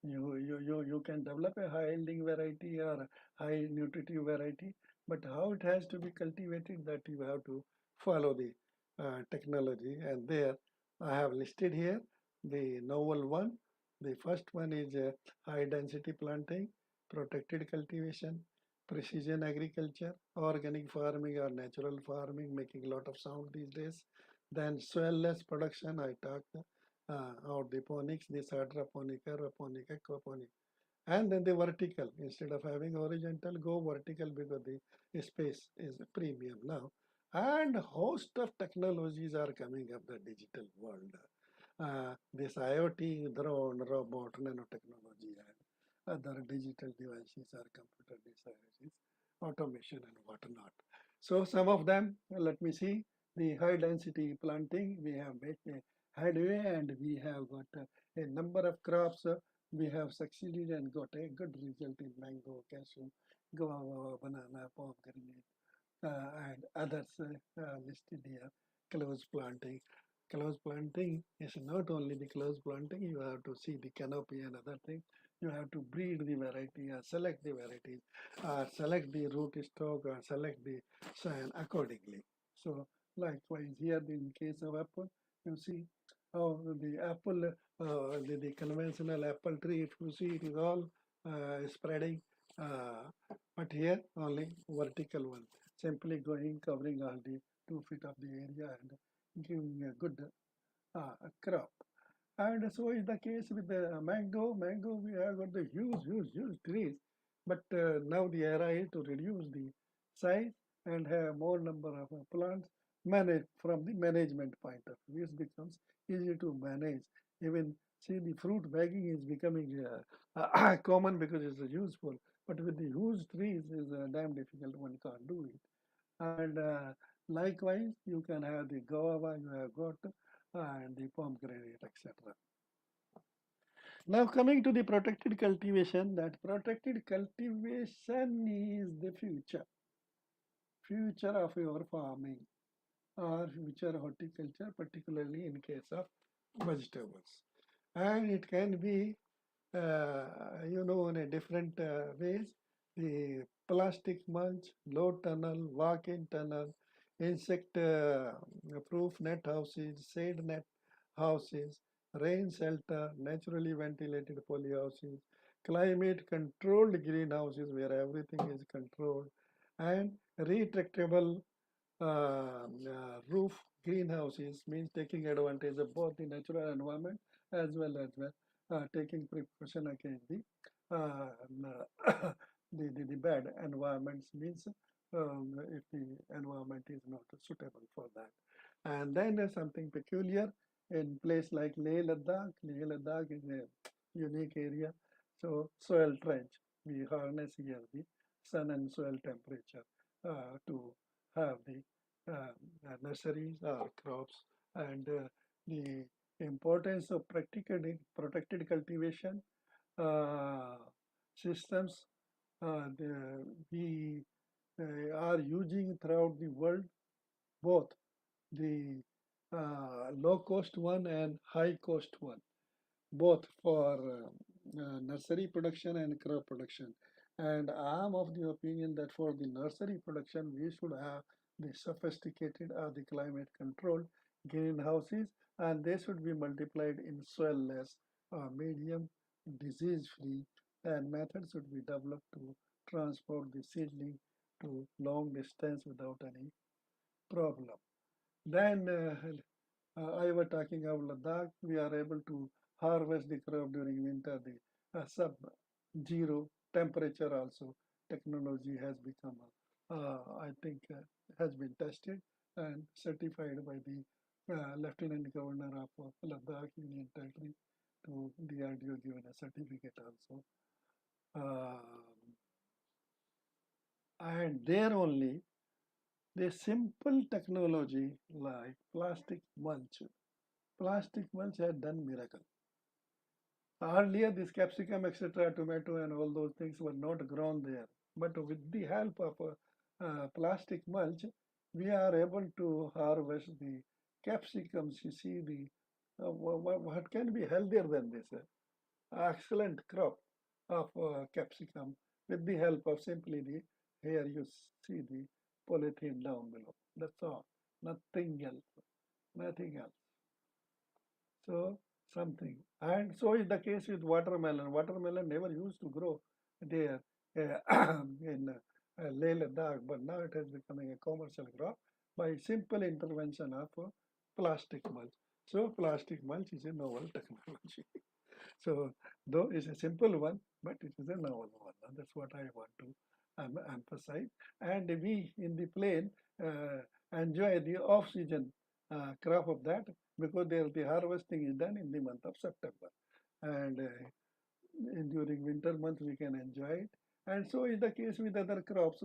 You can develop a high yielding variety or high nutritive variety, but how it has to be cultivated, that you have to follow the technology. And there I have listed here the novel one. The first one is high density planting, protected cultivation, precision agriculture, organic farming or natural farming, making a lot of sound these days. Then soil-less production, I talked about the ponics, this hydroponic, aeroponic, aquaponic. And then the vertical, instead of having horizontal, go vertical because the space is a premium now. And host of technologies are coming up the digital world. This IoT, drone, robot, nanotechnology, and other digital devices or computer devices, automation and whatnot. So some of them, let me see, the high density planting, we have made a headway and we have got a number of crops. We have succeeded and got a good result in mango, cashew, guava, banana, pomegranate, and others listed here. Close planting. Close planting is not only the close planting, you have to see the canopy and other things. You have to breed the variety, select the varieties, select the root stock, or select the soil accordingly. So, likewise, here in case of apple, you see how the apple, the conventional apple tree, if you see, it is all spreading. But here only vertical one, simply going covering all the 2 feet of the area and giving a good crop. And so is the case with the mango. Mango, we have got the huge trees. But now the era is to reduce the size and have more number of plants managed from the management point of view. It becomes easy to manage. Even see the fruit bagging is becoming common because it's useful. But with the huge trees, is damn difficult. One can't do it. And likewise, you can have the guava, you have got, and the pomegranate, etc. Now coming to the protected cultivation, that protected cultivation is the future of your farming or future horticulture, particularly in case of vegetables. And it can be, in a different ways. The plastic mulch, low tunnel, walk-in tunnel, insect proof net houses, shade net houses, rain shelter, naturally ventilated polyhouses, climate controlled greenhouses where everything is controlled, and retractable roof greenhouses means taking advantage of both the natural environment as well taking precaution against the the bad environments means if the environment is not suitable for that. And then there's something peculiar in place like Leh Ladakh. Leh Ladakh is a unique area. So soil trench, we harness here the sun and soil temperature to have the nurseries or crops, and the importance of protected cultivation uh, systems we are using throughout the world, both the low cost one and high cost one, both for nursery production and crop production. And I'm of the opinion that for the nursery production, we should have the sophisticated or the climate controlled greenhouses, and they should be multiplied in soil-less medium, disease-free, and methods should be developed to transport the seedling to long distance without any problem. Then I was talking of Ladakh. We are able to harvest the crop during winter. The sub-zero temperature also technology has become, I think, has been tested and certified by the Lieutenant Governor of Ladakh Union Territory to DRDO given a certificate also. Um, and there only the simple technology like plastic mulch. Plastic mulch had done miracle. Earlier, this capsicum, etc., tomato, and all those things were not grown there. But with the help of plastic mulch, we are able to harvest the capsicums. You see, the what can be healthier than this? Excellent crop of capsicum with the help of simply the here you see the polythene down below. That's all. Nothing else. Nothing else. So something. And so is the case with watermelon. Watermelon never used to grow there in Leh Ladakh, but now it is becoming a commercial crop by simple intervention of plastic mulch. So plastic mulch is a novel technology. So though it's a simple one, but it is a novel one. And that's what I want to emphasize. And we in the plain uh, enjoy the off-season crop of that because there the harvesting is done in the month of September, and during winter months we can enjoy it. And so is the case with other crops.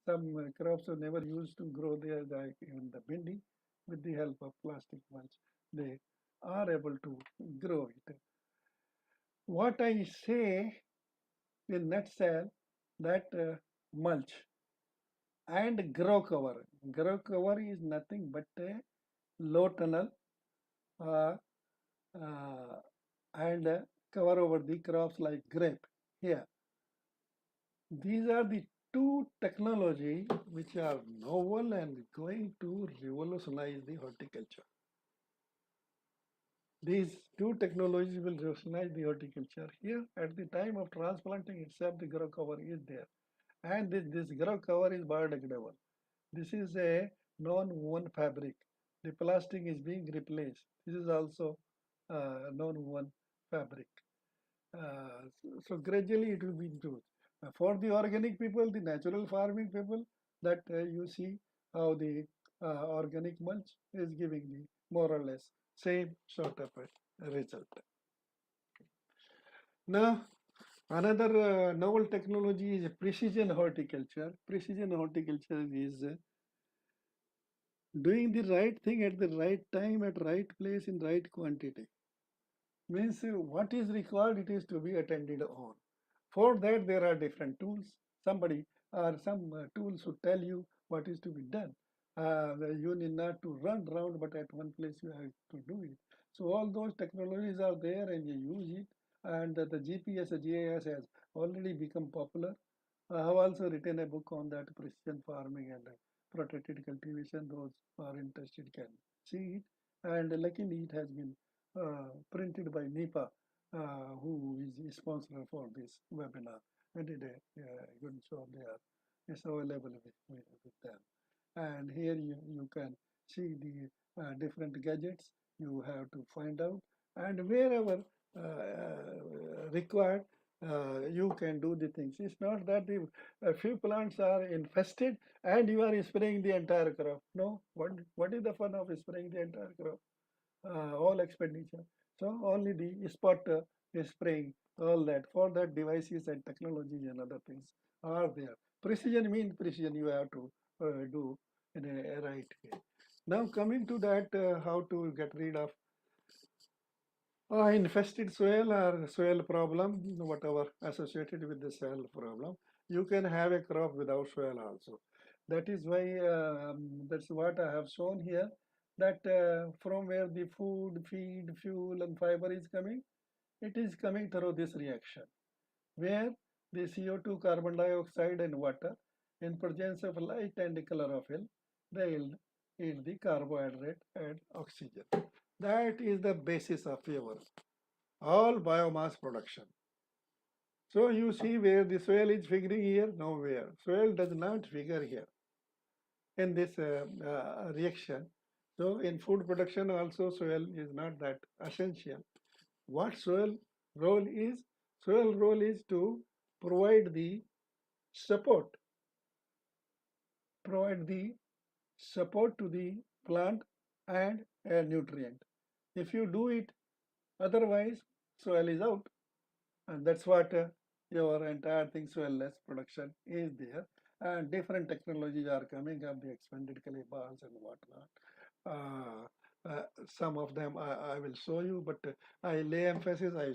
Some crops are never used to grow there, like even the bindi, with the help of plastic mulch, they are able to grow it. What I say in nutshell that mulch and grow cover. Grow cover is nothing but a low tunnel uh, uh, and cover over the crops like grape. Here, these are the two technology which are novel and going to revolutionize the horticulture. These two technologies will revolutionize the horticulture. Here, at the time of transplanting itself, the grow cover is there. And this grow cover is biodegradable. This is a non-woven fabric. The plastic is being replaced. This is also non-woven fabric. So gradually it will be improved. For the organic people, the natural farming people, that you see how the organic mulch is giving the more or less same sort of a result. Now, another novel technology is precision horticulture. Precision horticulture is doing the right thing at the right time, at right place, in right quantity. Means what is required, it is to be attended on. For that, there are different tools. Somebody or some tools would tell you what is to be done. You need not to run around, but at one place you have to do it. So all those technologies are there, and you use it. And the GPS, GIS has already become popular. I have also written a book on that precision farming and protected cultivation. Those who are interested can see it. And luckily, it has been printed by NIPA, who is the sponsor for this webinar. I did a good job there. It's available with them. And here you can see the different gadgets you have to find out. And wherever required, you can do the things. It's not that the a few plants are infested and you are spraying the entire crop. No, what is the fun of spraying the entire crop? All expenditure. So only the spotter is spraying all that. For that, devices and technologies and other things are there. Precision means precision. You have to do in a right way. Now coming to that, how to get rid of infested soil or soil problem, whatever associated with the soil problem, you can have a crop without soil also. That is why that's what I have shown here. That from where the food, feed, fuel, and fiber is coming, it is coming through this reaction, where the CO2, carbon dioxide, and water, in presence of light and chlorophyll, they yield the carbohydrate and oxygen. That is the basis of your all biomass production. So you see where the soil is figuring here, nowhere. Soil does not figure here in this reaction. So in food production also soil is not that essential. What role is? Soil role is to provide the support, provide the support to the plant and a nutrient. If you do it otherwise, soil is out. And that's what your entire thing soilless production is there. And different technologies are coming up, the expanded clay balls and whatnot. Some of them I will show you, but I lay emphasis, I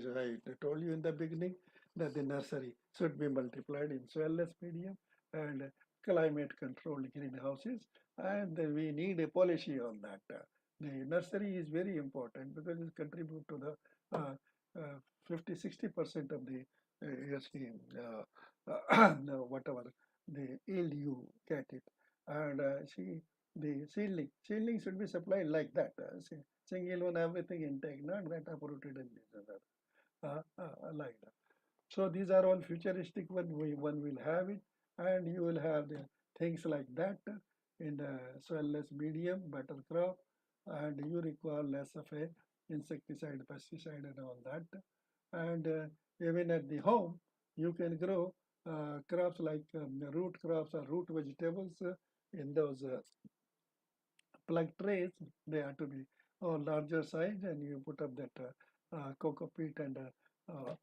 told you in the beginning that the nursery should be multiplied in soilless medium and climate controlled greenhouses, and we need a policy on that. The nursery is very important because it contributes to the uh, 50-60% of the yes, whatever the yield you get it. And see, the seedling should be supplied like that. Single one, everything intake, not that uprooted and this other. Like that. So these are all futuristic one will have it, and you will have the things like that in the soilless medium, better crop, and you require less of a insecticide, pesticide, and all that. And even at the home, you can grow crops like root crops or root vegetables in those plug trays. They have to be larger size, and you put up that cocoa peat and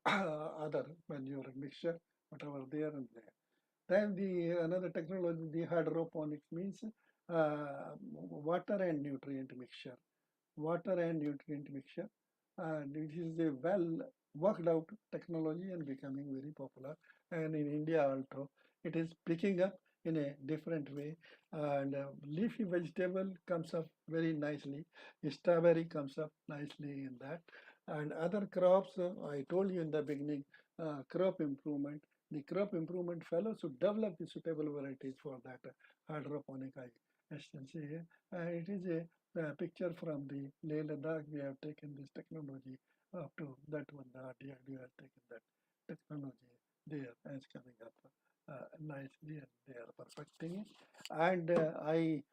other manure mixture, whatever there and there. Then the another technology, the hydroponics means water and nutrient mixture, water and nutrient mixture. And it is a well worked out technology and becoming very popular. And in India also, it is picking up in a different way. And leafy vegetable comes up very nicely. Strawberry comes up nicely in that. And other crops, I told you in the beginning, crop improvement. The crop improvement fellows should develop the suitable varieties for that hydroponic extension. It is a picture from the Leh Ladakh. We have taken this technology up to that one. The DRDO has taken that technology there and it's coming up nicely, and they are perfecting it. And I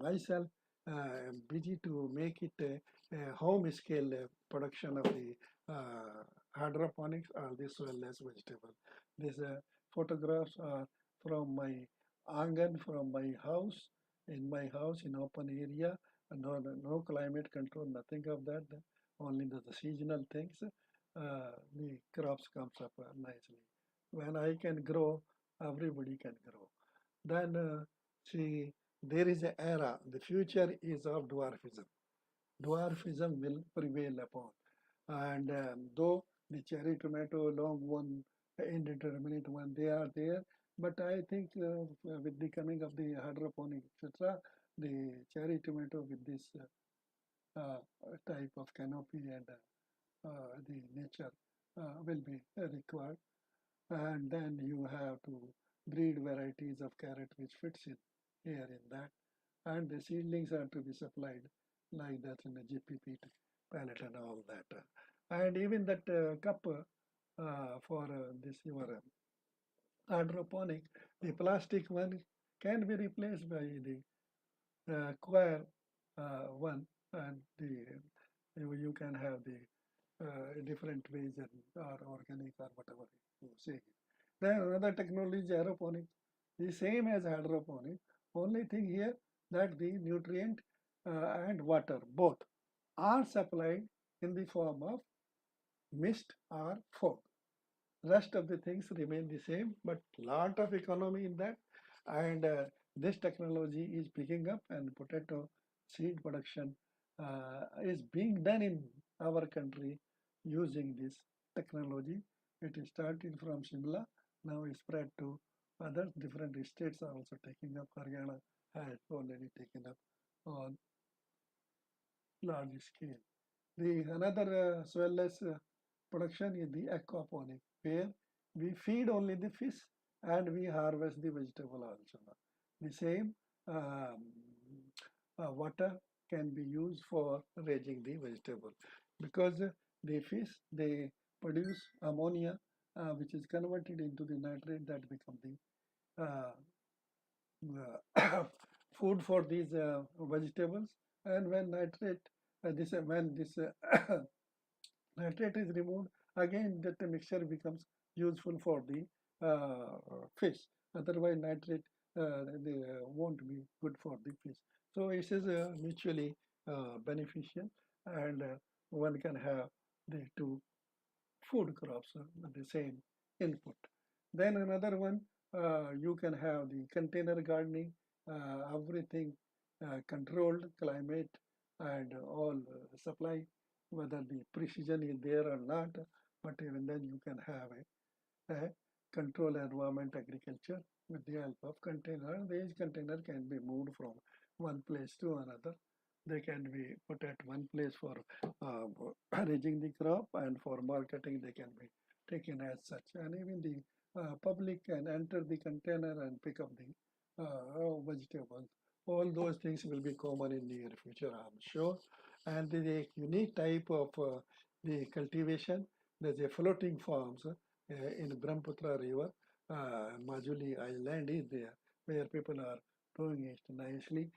myself am busy to make it a home scale production of the hydroponics or the soilless vegetable. These photographs are from my angan, from my house, in my house in open area. No climate control, nothing of that. Only the seasonal things. The crops comes up nicely. When I can grow, everybody can grow. Then see, there is an era. The future is of dwarfism. Dwarfism will prevail upon. And though the cherry tomato, long one, indeterminate one, they are there. But I think with the coming of the hydroponic, etc., the cherry tomato with this uh, type of canopy and the nature will be required. And then you have to breed varieties of carrot which fits in here in that. And the seedlings are to be supplied like that in the GPP pallet and all that. And even that cup for this your hydroponic, the plastic one can be replaced by the coir one, and you can have the different ways and or organic or whatever you say. Then another technology is aeroponic, the same as hydroponic. Only thing here that the nutrient and water both are supplied in the form of mist or fog. Rest of the things remain the same, but lot of economy in that. And this technology is picking up, and potato seed production is being done in our country using this technology. It is started from Shimla, now it's spread to other different states are also taking up. Haryana has already taken up on large scale. The another swellless production is the aquaponic, where we feed only the fish and we harvest the vegetable also. The same um, water can be used for raising the vegetable, because the fish they produce ammonia, which is converted into the nitrate that become the uh, food for these vegetables. And when nitrate, this when this nitrate is removed, again that mixture becomes useful for the fish. Otherwise, nitrate they, won't be good for the fish. So it is mutually beneficial, and one can have the two food crops with the same input. Then another one, you can have the container gardening, everything controlled climate and all supply, whether the precision is there or not, but even then you can have a control environment agriculture with the help of container. These container can be moved from one place to another. They can be put at one place for raising the crop, and for marketing they can be taken as such. And even the public can enter the container and pick up the vegetables. All those things will be common in near future, I'm sure. And the unique type of the cultivation, there's a floating farms in Brahmaputra River. Majuli Island is there, where people are doing it nicely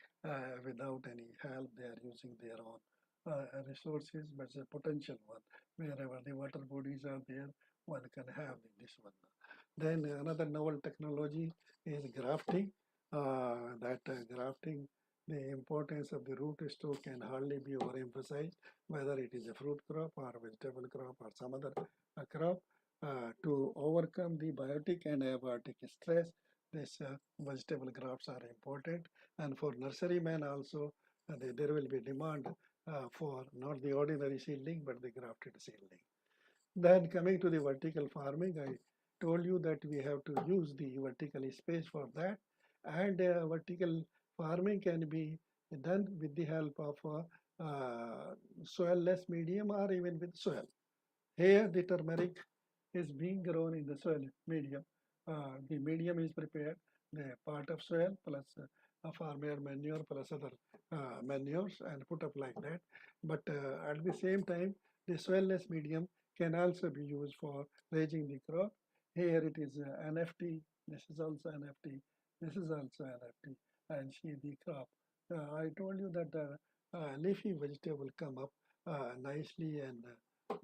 without any help. They are using their own resources, but it's a potential one. Wherever the water bodies are there, one can have this one. Then another novel technology is grafting. That grafting, the importance of the root stock can hardly be overemphasized, whether it is a fruit crop or vegetable crop or some other crop. To overcome the biotic and abiotic stress, this vegetable grafts are important. And for nurserymen also, there will be demand for not the ordinary seedling, but the grafted seedling. Then coming to the vertical farming, I told you that we have to use the vertical space for that. And vertical farming can be done with the help of soil-less medium or even with soil. Here, the turmeric is being grown in the soil medium. The medium is prepared, the part of soil plus farmer manure plus other manures and put up like that. But at the same time, the soilless medium can also be used for raising the crop. Here it is NFT, this is also NFT, this is also NFT, and see the crop. I told you that leafy vegetable come up nicely, and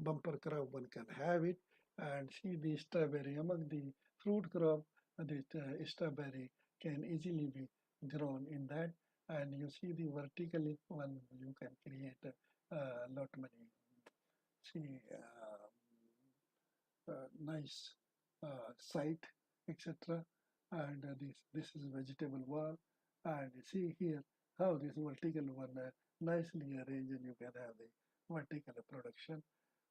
bumper crop one can have it. And see the strawberry among the fruit crop, the strawberry can easily be grown in that. And you see the vertically one, you can create a lot many, see nice site, etc. And this is vegetable wall. And see here how this vertical one nicely arranged, and you can have the vertical production.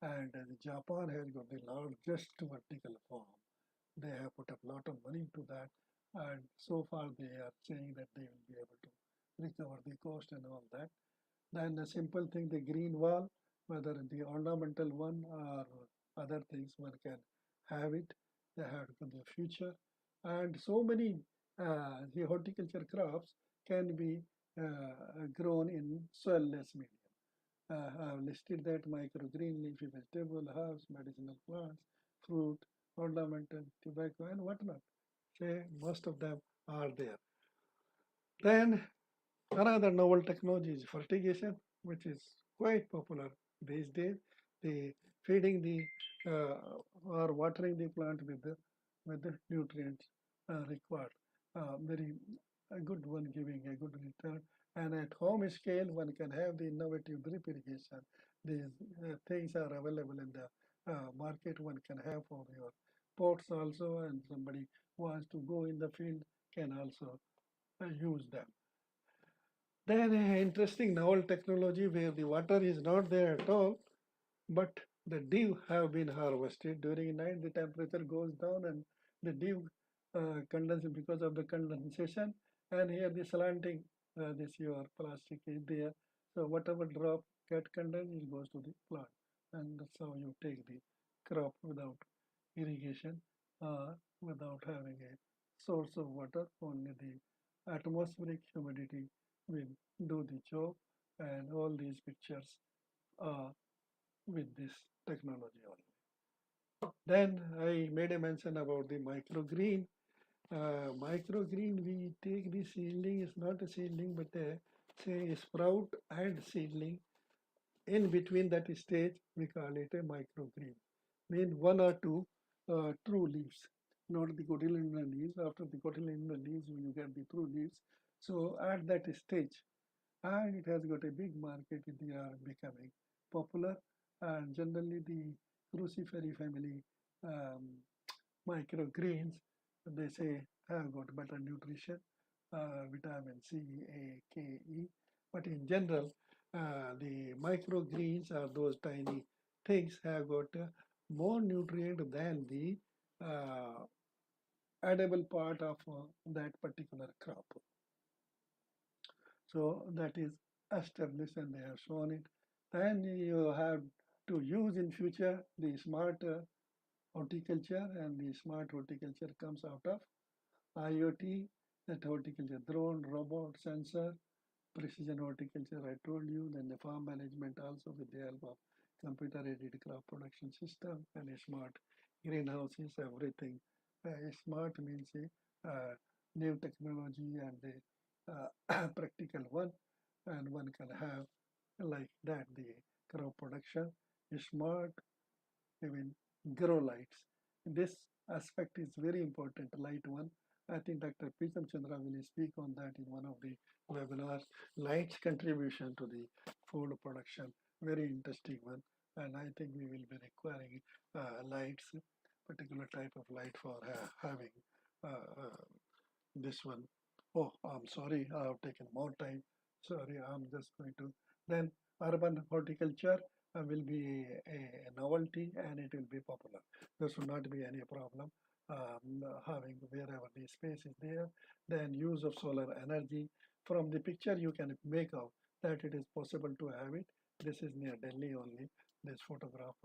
And Japan has got the largest vertical farm. They have put up a lot of money into that, and so far they are saying that they will be able to recover the cost and all that. Then a simple thing, the green wall, whether the ornamental one or other things, one can have it. They have for the future. And so many the horticulture crops can be grown in soilless medium. I've listed that: microgreen, leafy vegetable, herbs, medicinal plants, fruit, ornamental, tobacco, and whatnot. Say most of them are there. Then another novel technology is fertigation, which is quite popular these days. The feeding the or watering the plant with the nutrients required. Very a good one, giving a good return. And at home scale, one can have the innovative drip irrigation. These things are available in the market. One can have for your pots also, and somebody wants to go in the field can also use them. Then interesting novel technology where the water is not there at all, but the dew have been harvested. During night, the temperature goes down and the dew condenses because of the condensation. And here the slanting, this your plastic is there. So whatever drop get condensed, it goes to the plant. And that's how you take the crop without irrigation, without having a source of water. Only the atmospheric humidity will do the job. And all these pictures are with this technology only. Then I made a mention about the microgreen. Microgreen, we take the seedling, is not a seedling, but say a sprout and seedling. In between that stage, we call it a microgreen. Mean one or two true leaves, not the cotyledonous leaves. After the cotyledonous leaves, you get the true leaves. So at that stage, and it has got a big market. They are becoming popular, and generally the crucifery family um, microgreens, they say have got better nutrition, vitamin C, A, K, E. But in general, the microgreens are those tiny things have got more nutrient than the uh, edible part of that particular crop. So that is established and they have shown it. Then you have to use in future the smart horticulture, and the smart horticulture comes out of IoT, that horticulture drone, robot, sensor, precision horticulture, I told you, then the farm management also with the help of computer-aided crop production system and a smart greenhouses, everything. Smart means a new technology and a practical one, and one can have like that the crop production is smart, even grow lights. This aspect is very important, light one. I think Dr. Preetham Chandra will speak on that in one of the webinars. Light's contribution to the food production, very interesting one. And I think we will be requiring lights, particular type of light for having uh, uh, this one. Oh, I'm sorry, I have taken more time. Sorry, I'm just going to. Then urban horticulture will be a novelty and it will be popular. There should not be any problem having wherever the space is there. Then use of solar energy. From the picture, you can make out that it is possible to have it. This is near Delhi only. This photograph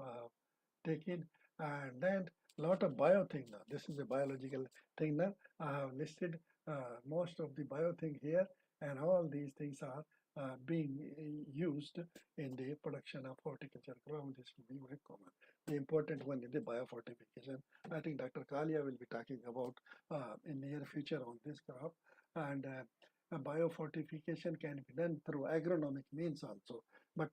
taken, and then lot of bio thing now. This is a biological thing now. I have listed most of the bio thing here, and all these things are being used in the production of horticulture crop. This will be very common. The important one is the biofortification. I think Dr. Kalia will be talking about in near future on this crop, and biofortification can be done through agronomic means also, but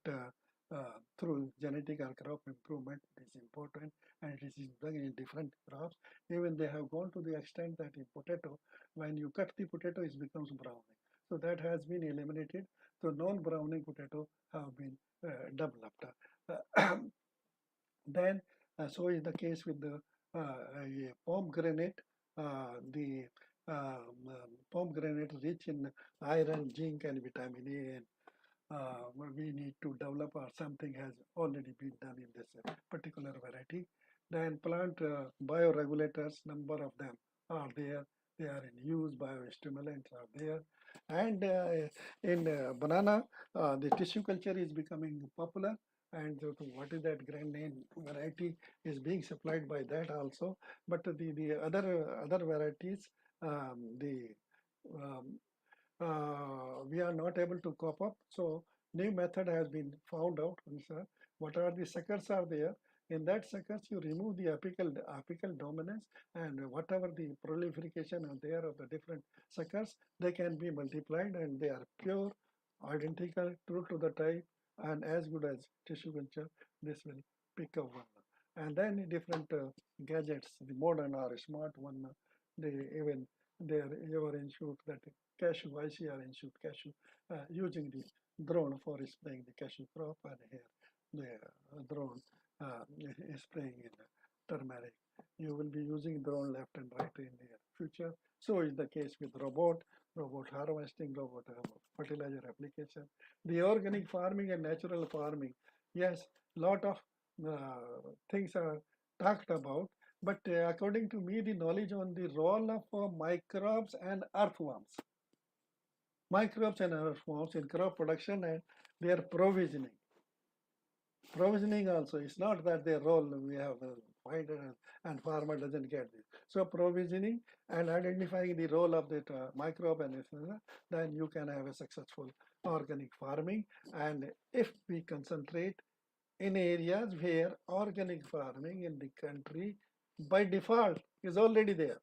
through genetic or crop improvement is important, and it is done in different crops. Even they have gone to the extent that in potato, when you cut the potato, it becomes browning. So that has been eliminated. So non-browning potato have been developed. Then, so is the case with the pomegranate. The pomegranate rich in iron, zinc, and vitamin A, and we need to develop or something has already been done in this particular variety. Then plant bioregulators, number of them are there. They are in use, biostimulants are there. And in banana, the tissue culture is becoming popular. And what is that grand name variety is being supplied by that also. But the other varieties, the um, we are not able to cope up. So new method has been found out. What are the suckers are there? In that suckers, you remove the apical dominance, and whatever the proliferation are there of the different suckers, they can be multiplied, and they are pure, identical, true to the type, and as good as tissue culture. This will pick up one. And then different gadgets, the modern or smart one, they even they are ever ensure that cashew, ICR ensured cashew, using the drone for spraying the cashew crop, and here the drone is spraying in turmeric. You will be using drone left and right in the future. So is the case with robot harvesting, robot fertilizer application. The organic farming and natural farming, yes, lot of things are talked about, but according to me, the knowledge on the role of microbes and earthworms in crop production and their provisioning. Provisioning also, it's not that their role we have find and farmer doesn't get this. So provisioning and identifying the role of that microbe and then you can have a successful organic farming. And if we concentrate in areas where organic farming in the country by default is already there.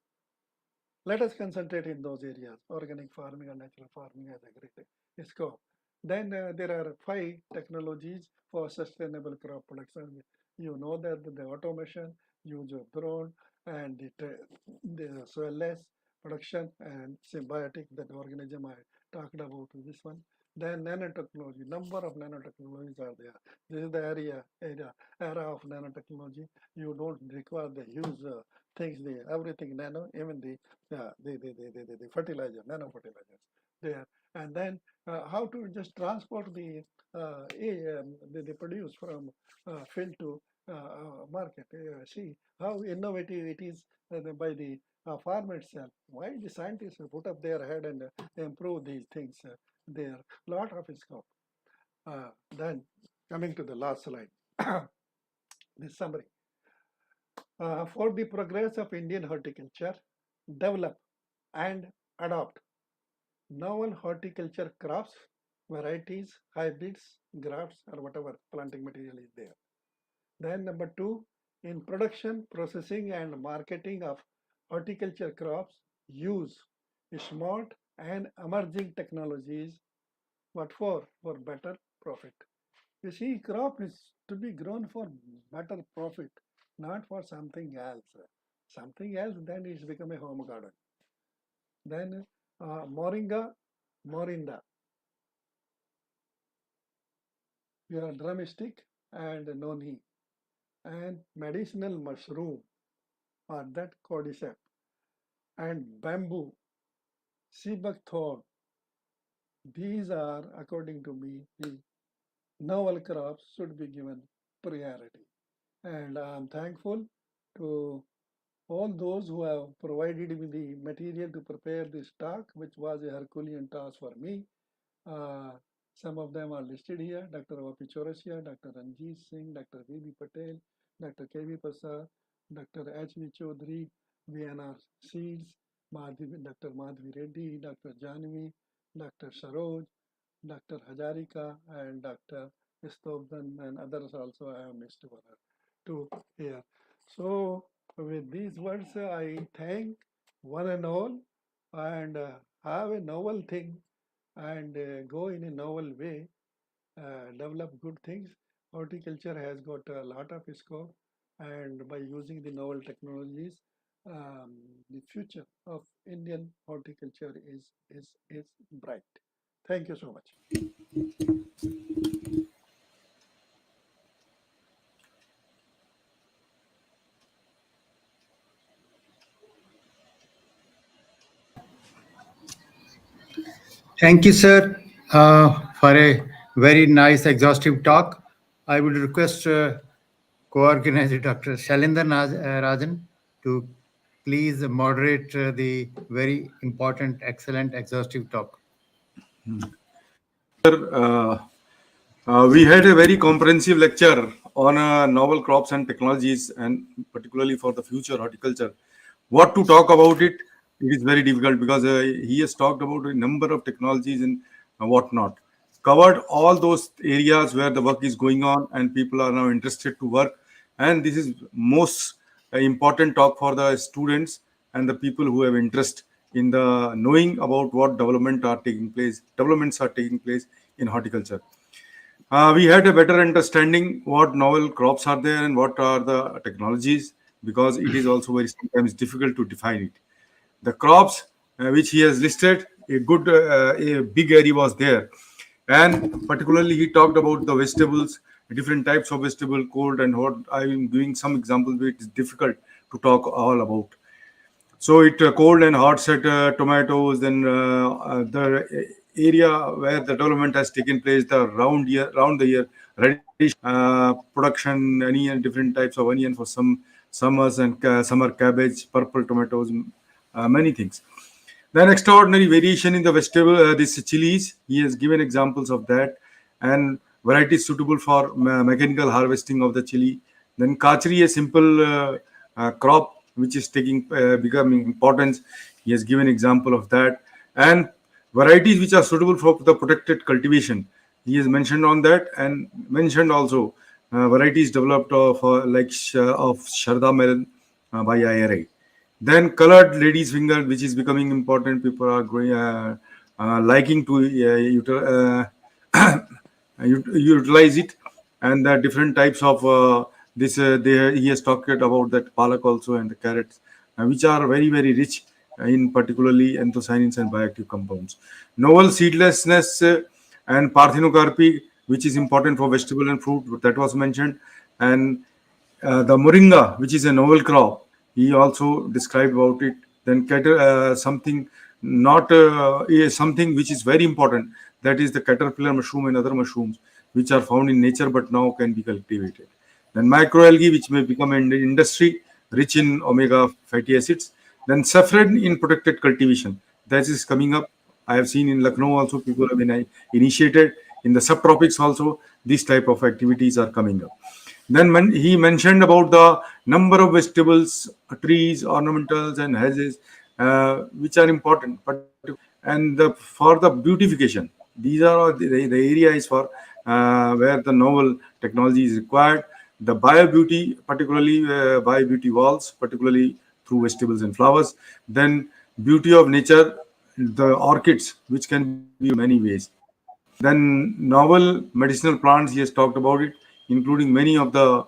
Let us concentrate in those areas. Organic farming and natural farming has a great scope. Then there are five technologies for sustainable crop production. You know that the automation, use of drone, and the soilless production and symbiotic that organism I talked about this one. Then nanotechnology, number of nanotechnologies are there. This is the era of nanotechnology. You don't require the huge things, everything nano, even the fertilizer, nano fertilizers there. And then how to just transport the produce from field to market. See how innovative it is by the farm itself. Why the scientists put up their head and improve these things there. Lot of scope. Then coming to the last slide, the summary. For the progress of Indian horticulture, develop and adopt novel horticulture crops, varieties, hybrids, grafts, or whatever planting material is there. Then number two, in production, processing, and marketing of horticulture crops, use smart and emerging technologies. What for? For better profit. You see, crop is to be grown for better profit, not for something else. Something else, then it's become a home garden. Then moringa, morinda, your drumstick and noni, and medicinal mushroom or that cordyceps, and bamboo, seabuck thorn. These are, according to me, the novel crops should be given priority. And I'm thankful to all those who have provided me the material to prepare this talk, which was a Herculean task for me. Uh, some of them are listed here: Dr. Vapi Chaurasia, Dr. Ranjit Singh, Dr. V.B. Patel, Dr. K.V. Prasad, Dr. H.V. Chaudhary, VNR Seeds, Dr. Madhvi Reddy, Dr. Janvi, Dr. Saroj, Dr. Hajarika, and Dr. Stobdan, and others also I have missed one or two here. So, with these words, I thank one and all and have a novel thing and go in a novel way, develop good things. Horticulture has got a lot of scope, and by using the novel technologies, the future of Indian horticulture is bright. Thank you so much. Thank you, sir, for a very nice, exhaustive talk. I would request co-organizer Dr. Shailendra Rajan to please moderate the very important, excellent, exhaustive talk. Uh, we had a very comprehensive lecture on novel crops and technologies, and particularly for the future horticulture. What to talk about it? It is very difficult because he has talked about a number of technologies and whatnot. Covered all those areas where the work is going on and people are now interested to work. And this is most important talk for the students and the people who have interest in the knowing about what developments are taking place in horticulture. We had a better understanding what novel crops are there and what are the technologies, because it is also very sometimes difficult to define it. The crops which he has listed, a big area was there, and particularly he talked about the vegetables, different types of vegetable, cold and hot. I am giving some examples, but it is difficult to talk all about. So it cold and hot set tomatoes, then the area where the development has taken place, the round the year radish production, onion, different types of onion for some summers, and summer cabbage, purple tomatoes, many things. Then extraordinary variation in the vegetable, this chilies. He has given examples of that, and varieties suitable for mechanical harvesting of the chili. Then kachri, a simple crop which is becoming importance. He has given example of that, and varieties which are suitable for the protected cultivation. He has mentioned on that, and mentioned also varieties developed of of Sharda melon by IRI. Then colored ladies finger, which is becoming important. People are going liking to utilize it, and the different types of this. He has talked about that palak also and the carrots, which are very rich in particularly anthocyanins and bioactive compounds. Novel seedlessness and parthenocarpy, which is important for vegetable and fruit, that was mentioned, and the moringa, which is a novel crop, he also described about it. Then something not is something which is very important. That is the caterpillar mushroom and other mushrooms which are found in nature but now can be cultivated. Then microalgae, which may become an industry rich in omega fatty acids. Then saffron in protected cultivation, that is coming up. I have seen in Lucknow also people have been initiated in the subtropics also. These type of activities are coming up. Then when he mentioned about the number of vegetables, trees, ornamentals, and hedges, which are important, and for the beautification. These are all the areas for where the novel technology is required. The bio beauty, particularly bio beauty walls, particularly through vegetables and flowers. Then beauty of nature, the orchids, which can be used in many ways. Then novel medicinal plants, he has talked about it, including many of the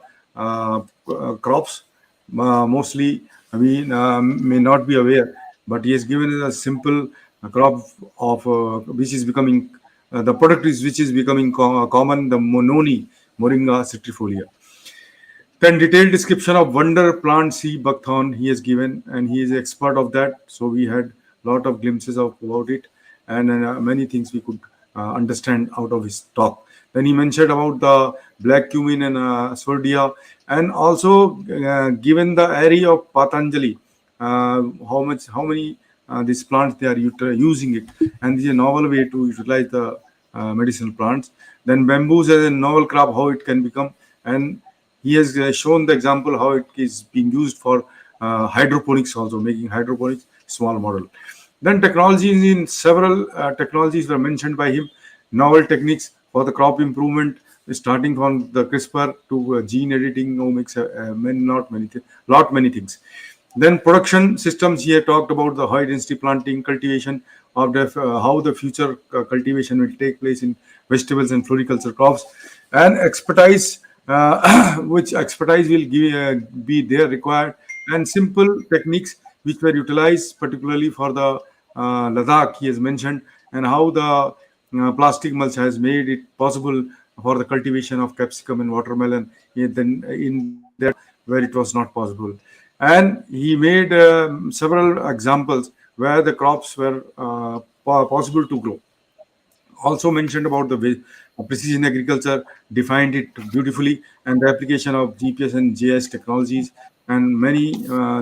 crops. Mostly we may not be aware, but he has given us a simple crop of which is becoming the product is which is becoming common, the mononi, Moringa citrifolia. Then detailed description of wonder plant sea buckthorn he has given, and he is expert of that. So we had lot of glimpses of about it, and many things we could understand out of his talk. Then he mentioned about the black cumin and swordia, and also given the area of Patanjali, how many these plants they are using it, and this is a novel way to utilize the medicinal plants. Then bamboos as a novel crop, how it can become, and he has shown the example how it is being used for hydroponics also, making hydroponics small model. Then technologies in several technologies were mentioned by him. Novel techniques for the crop improvement, starting from the CRISPR to gene editing, omics, not many lot many things. Then production systems, here talked about the high density planting, cultivation of the how the future cultivation will take place in vegetables and floriculture crops, and expertise, which expertise will be there required, and simple techniques which were utilized particularly for the Ladakh. He has mentioned, and how the plastic mulch has made it possible for the cultivation of capsicum and watermelon in that where it was not possible. And he made several examples where the crops were possible to grow. Also mentioned about the way precision agriculture, defined it beautifully, and the application of GPS and GIS technologies, and many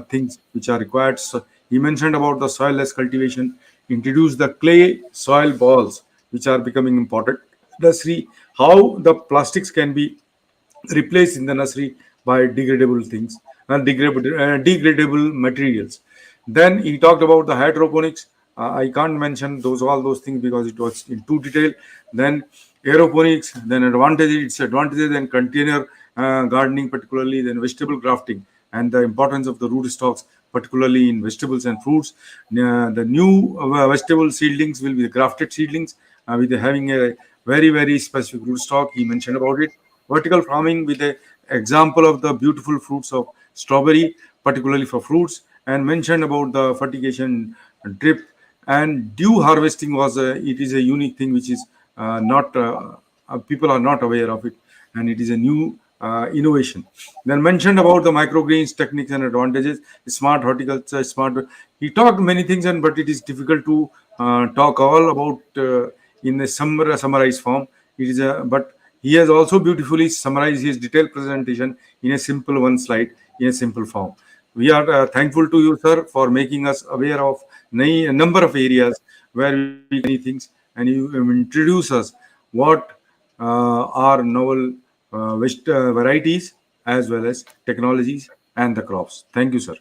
things which are required. So he mentioned about the soilless cultivation, introduced the clay soil balls, which are becoming important. Nursery, how the plastics can be replaced in the nursery by degradable things and degradable materials. Then he talked about the hydroponics. I can't mention those all those things because it was in too detail. Then aeroponics, then advantages and container gardening, particularly then vegetable grafting, and the importance of the root stocks, particularly in vegetables and fruits. The new vegetable seedlings will be the grafted seedlings with having a very specific root stock. He mentioned about it. Vertical farming with a example of the beautiful fruits of strawberry, particularly for fruits, and mentioned about the fertigation drip and dew harvesting was it is a unique thing which is not people are not aware of it, and it is a new innovation. Then mentioned about the microgreens techniques and advantages, smart horticulture, smart. He talked many things, and but it is difficult to talk all about in a summarized form. It is a but he has also beautifully summarized his detailed presentation in a simple one slide in a simple form. We are thankful to you, sir, for making us aware of a number of areas where we can many things, and you introduce us what are novel varieties as well as technologies and the crops. Thank you, sir.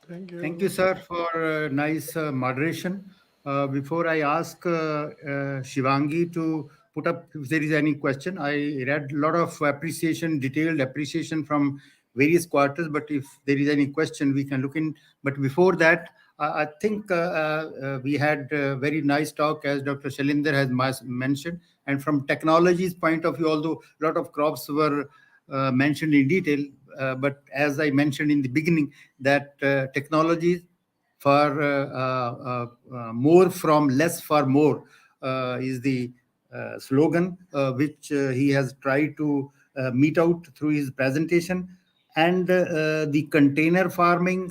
Thank Thank you, you. sir, for nice moderation. Before I ask Shivangi to put up if there is any question, I read a lot of appreciation, detailed appreciation from various quarters. But if there is any question, we can look in. But before that, I think we had a very nice talk, as Dr. Shalinder has mentioned. And from technology's point of view, although a lot of crops were mentioned in detail, but as I mentioned in the beginning, that technology for more from less for more is the slogan which he has tried to meet out through his presentation. And the container farming,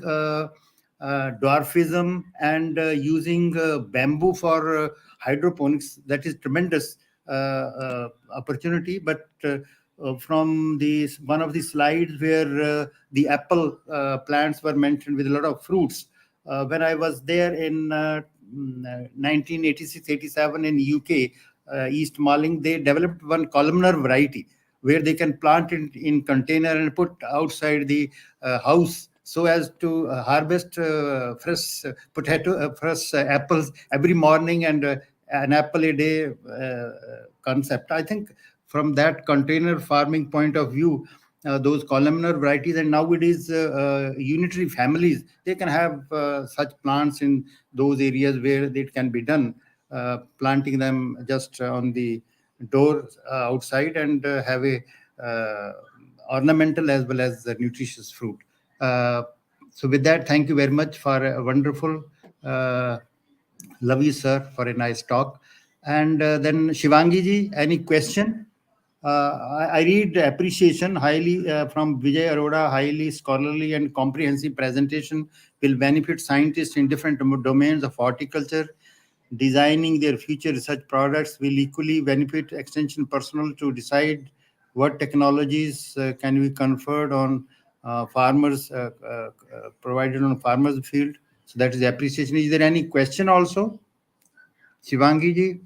dwarfism, and using bamboo for hydroponics, that is tremendous opportunity. But from the one of the slides where the apple plants were mentioned with a lot of fruits, when I was there in 1986-87 in UK, East Malling, they developed one columnar variety where they can plant it in container and put outside the house, so as to harvest fresh potato, fresh apples every morning, and an apple a day concept. I think from that container farming point of view, those columnar varieties, and nowadays unitary families, they can have such plants in those areas where it can be done, planting them just on the door outside, and have a ornamental as well as a nutritious fruit. Uh, so with that, thank you very much for a wonderful, love you, sir, for a nice talk. And then Shivangi ji, any question? I read appreciation highly from Vijay Arora. Highly scholarly and comprehensive presentation will benefit scientists in different domains of horticulture. Designing their future research products will equally benefit extension personnel to decide what technologies can be conferred on farmers, provided on farmers field. So that is the appreciation. Is there any question also, Shivangi ji?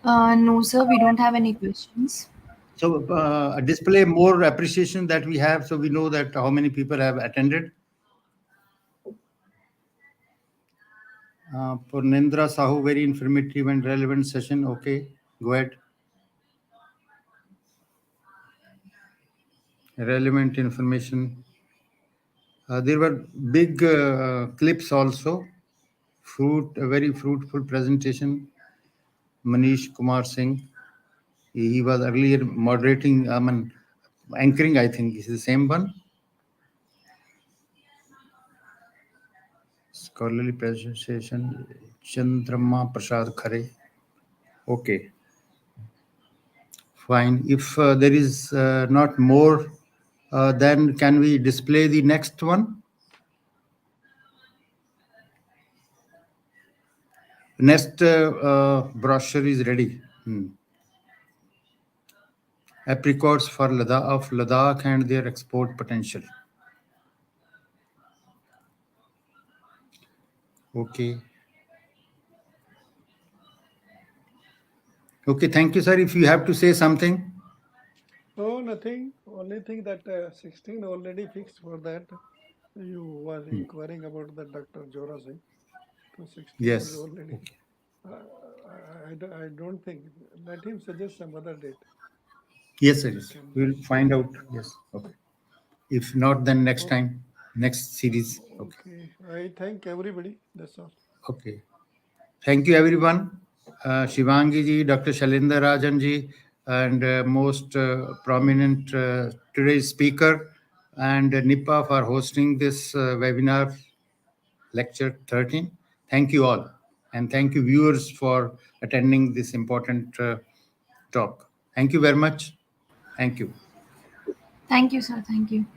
No, sir, we don't have any questions. So display more appreciation that we have, so we know that how many people have attended. Purnendra Sahu, very informative and relevant session. Okay, go ahead. Relevant information. There were big clips also. A very fruitful presentation. Manish Kumar Singh. He was earlier moderating, anchoring, I think. Is the same one? Scholarly presentation. Chandrama Prasad Khare. Okay. Fine. If there is not more, then can we display the next one? Next brochure is ready. Apricots for Ladakh and their export potential. Okay. Okay, thank you, sir. If you have to say something. Oh, nothing. Only thing that 16 already fixed for that. You were inquiring about the Dr. Jora Singh. So 16 is Yes. already. Okay. I don't think. Let him suggest some other date. Yes, sir. We Yes. can We'll just. find out. Yes. Okay. If not, then next Oh, time, next series. Okay. okay. I thank everybody. That's all. Okay. Thank you, everyone. Shivangi ji, Dr. Shalindar Rajan ji, and most prominent today's speaker, and Nipa for hosting this webinar, lecture 13. Thank you all. And thank you, viewers, for attending this important talk. Thank you very much. Thank you. Thank you, sir. Thank you.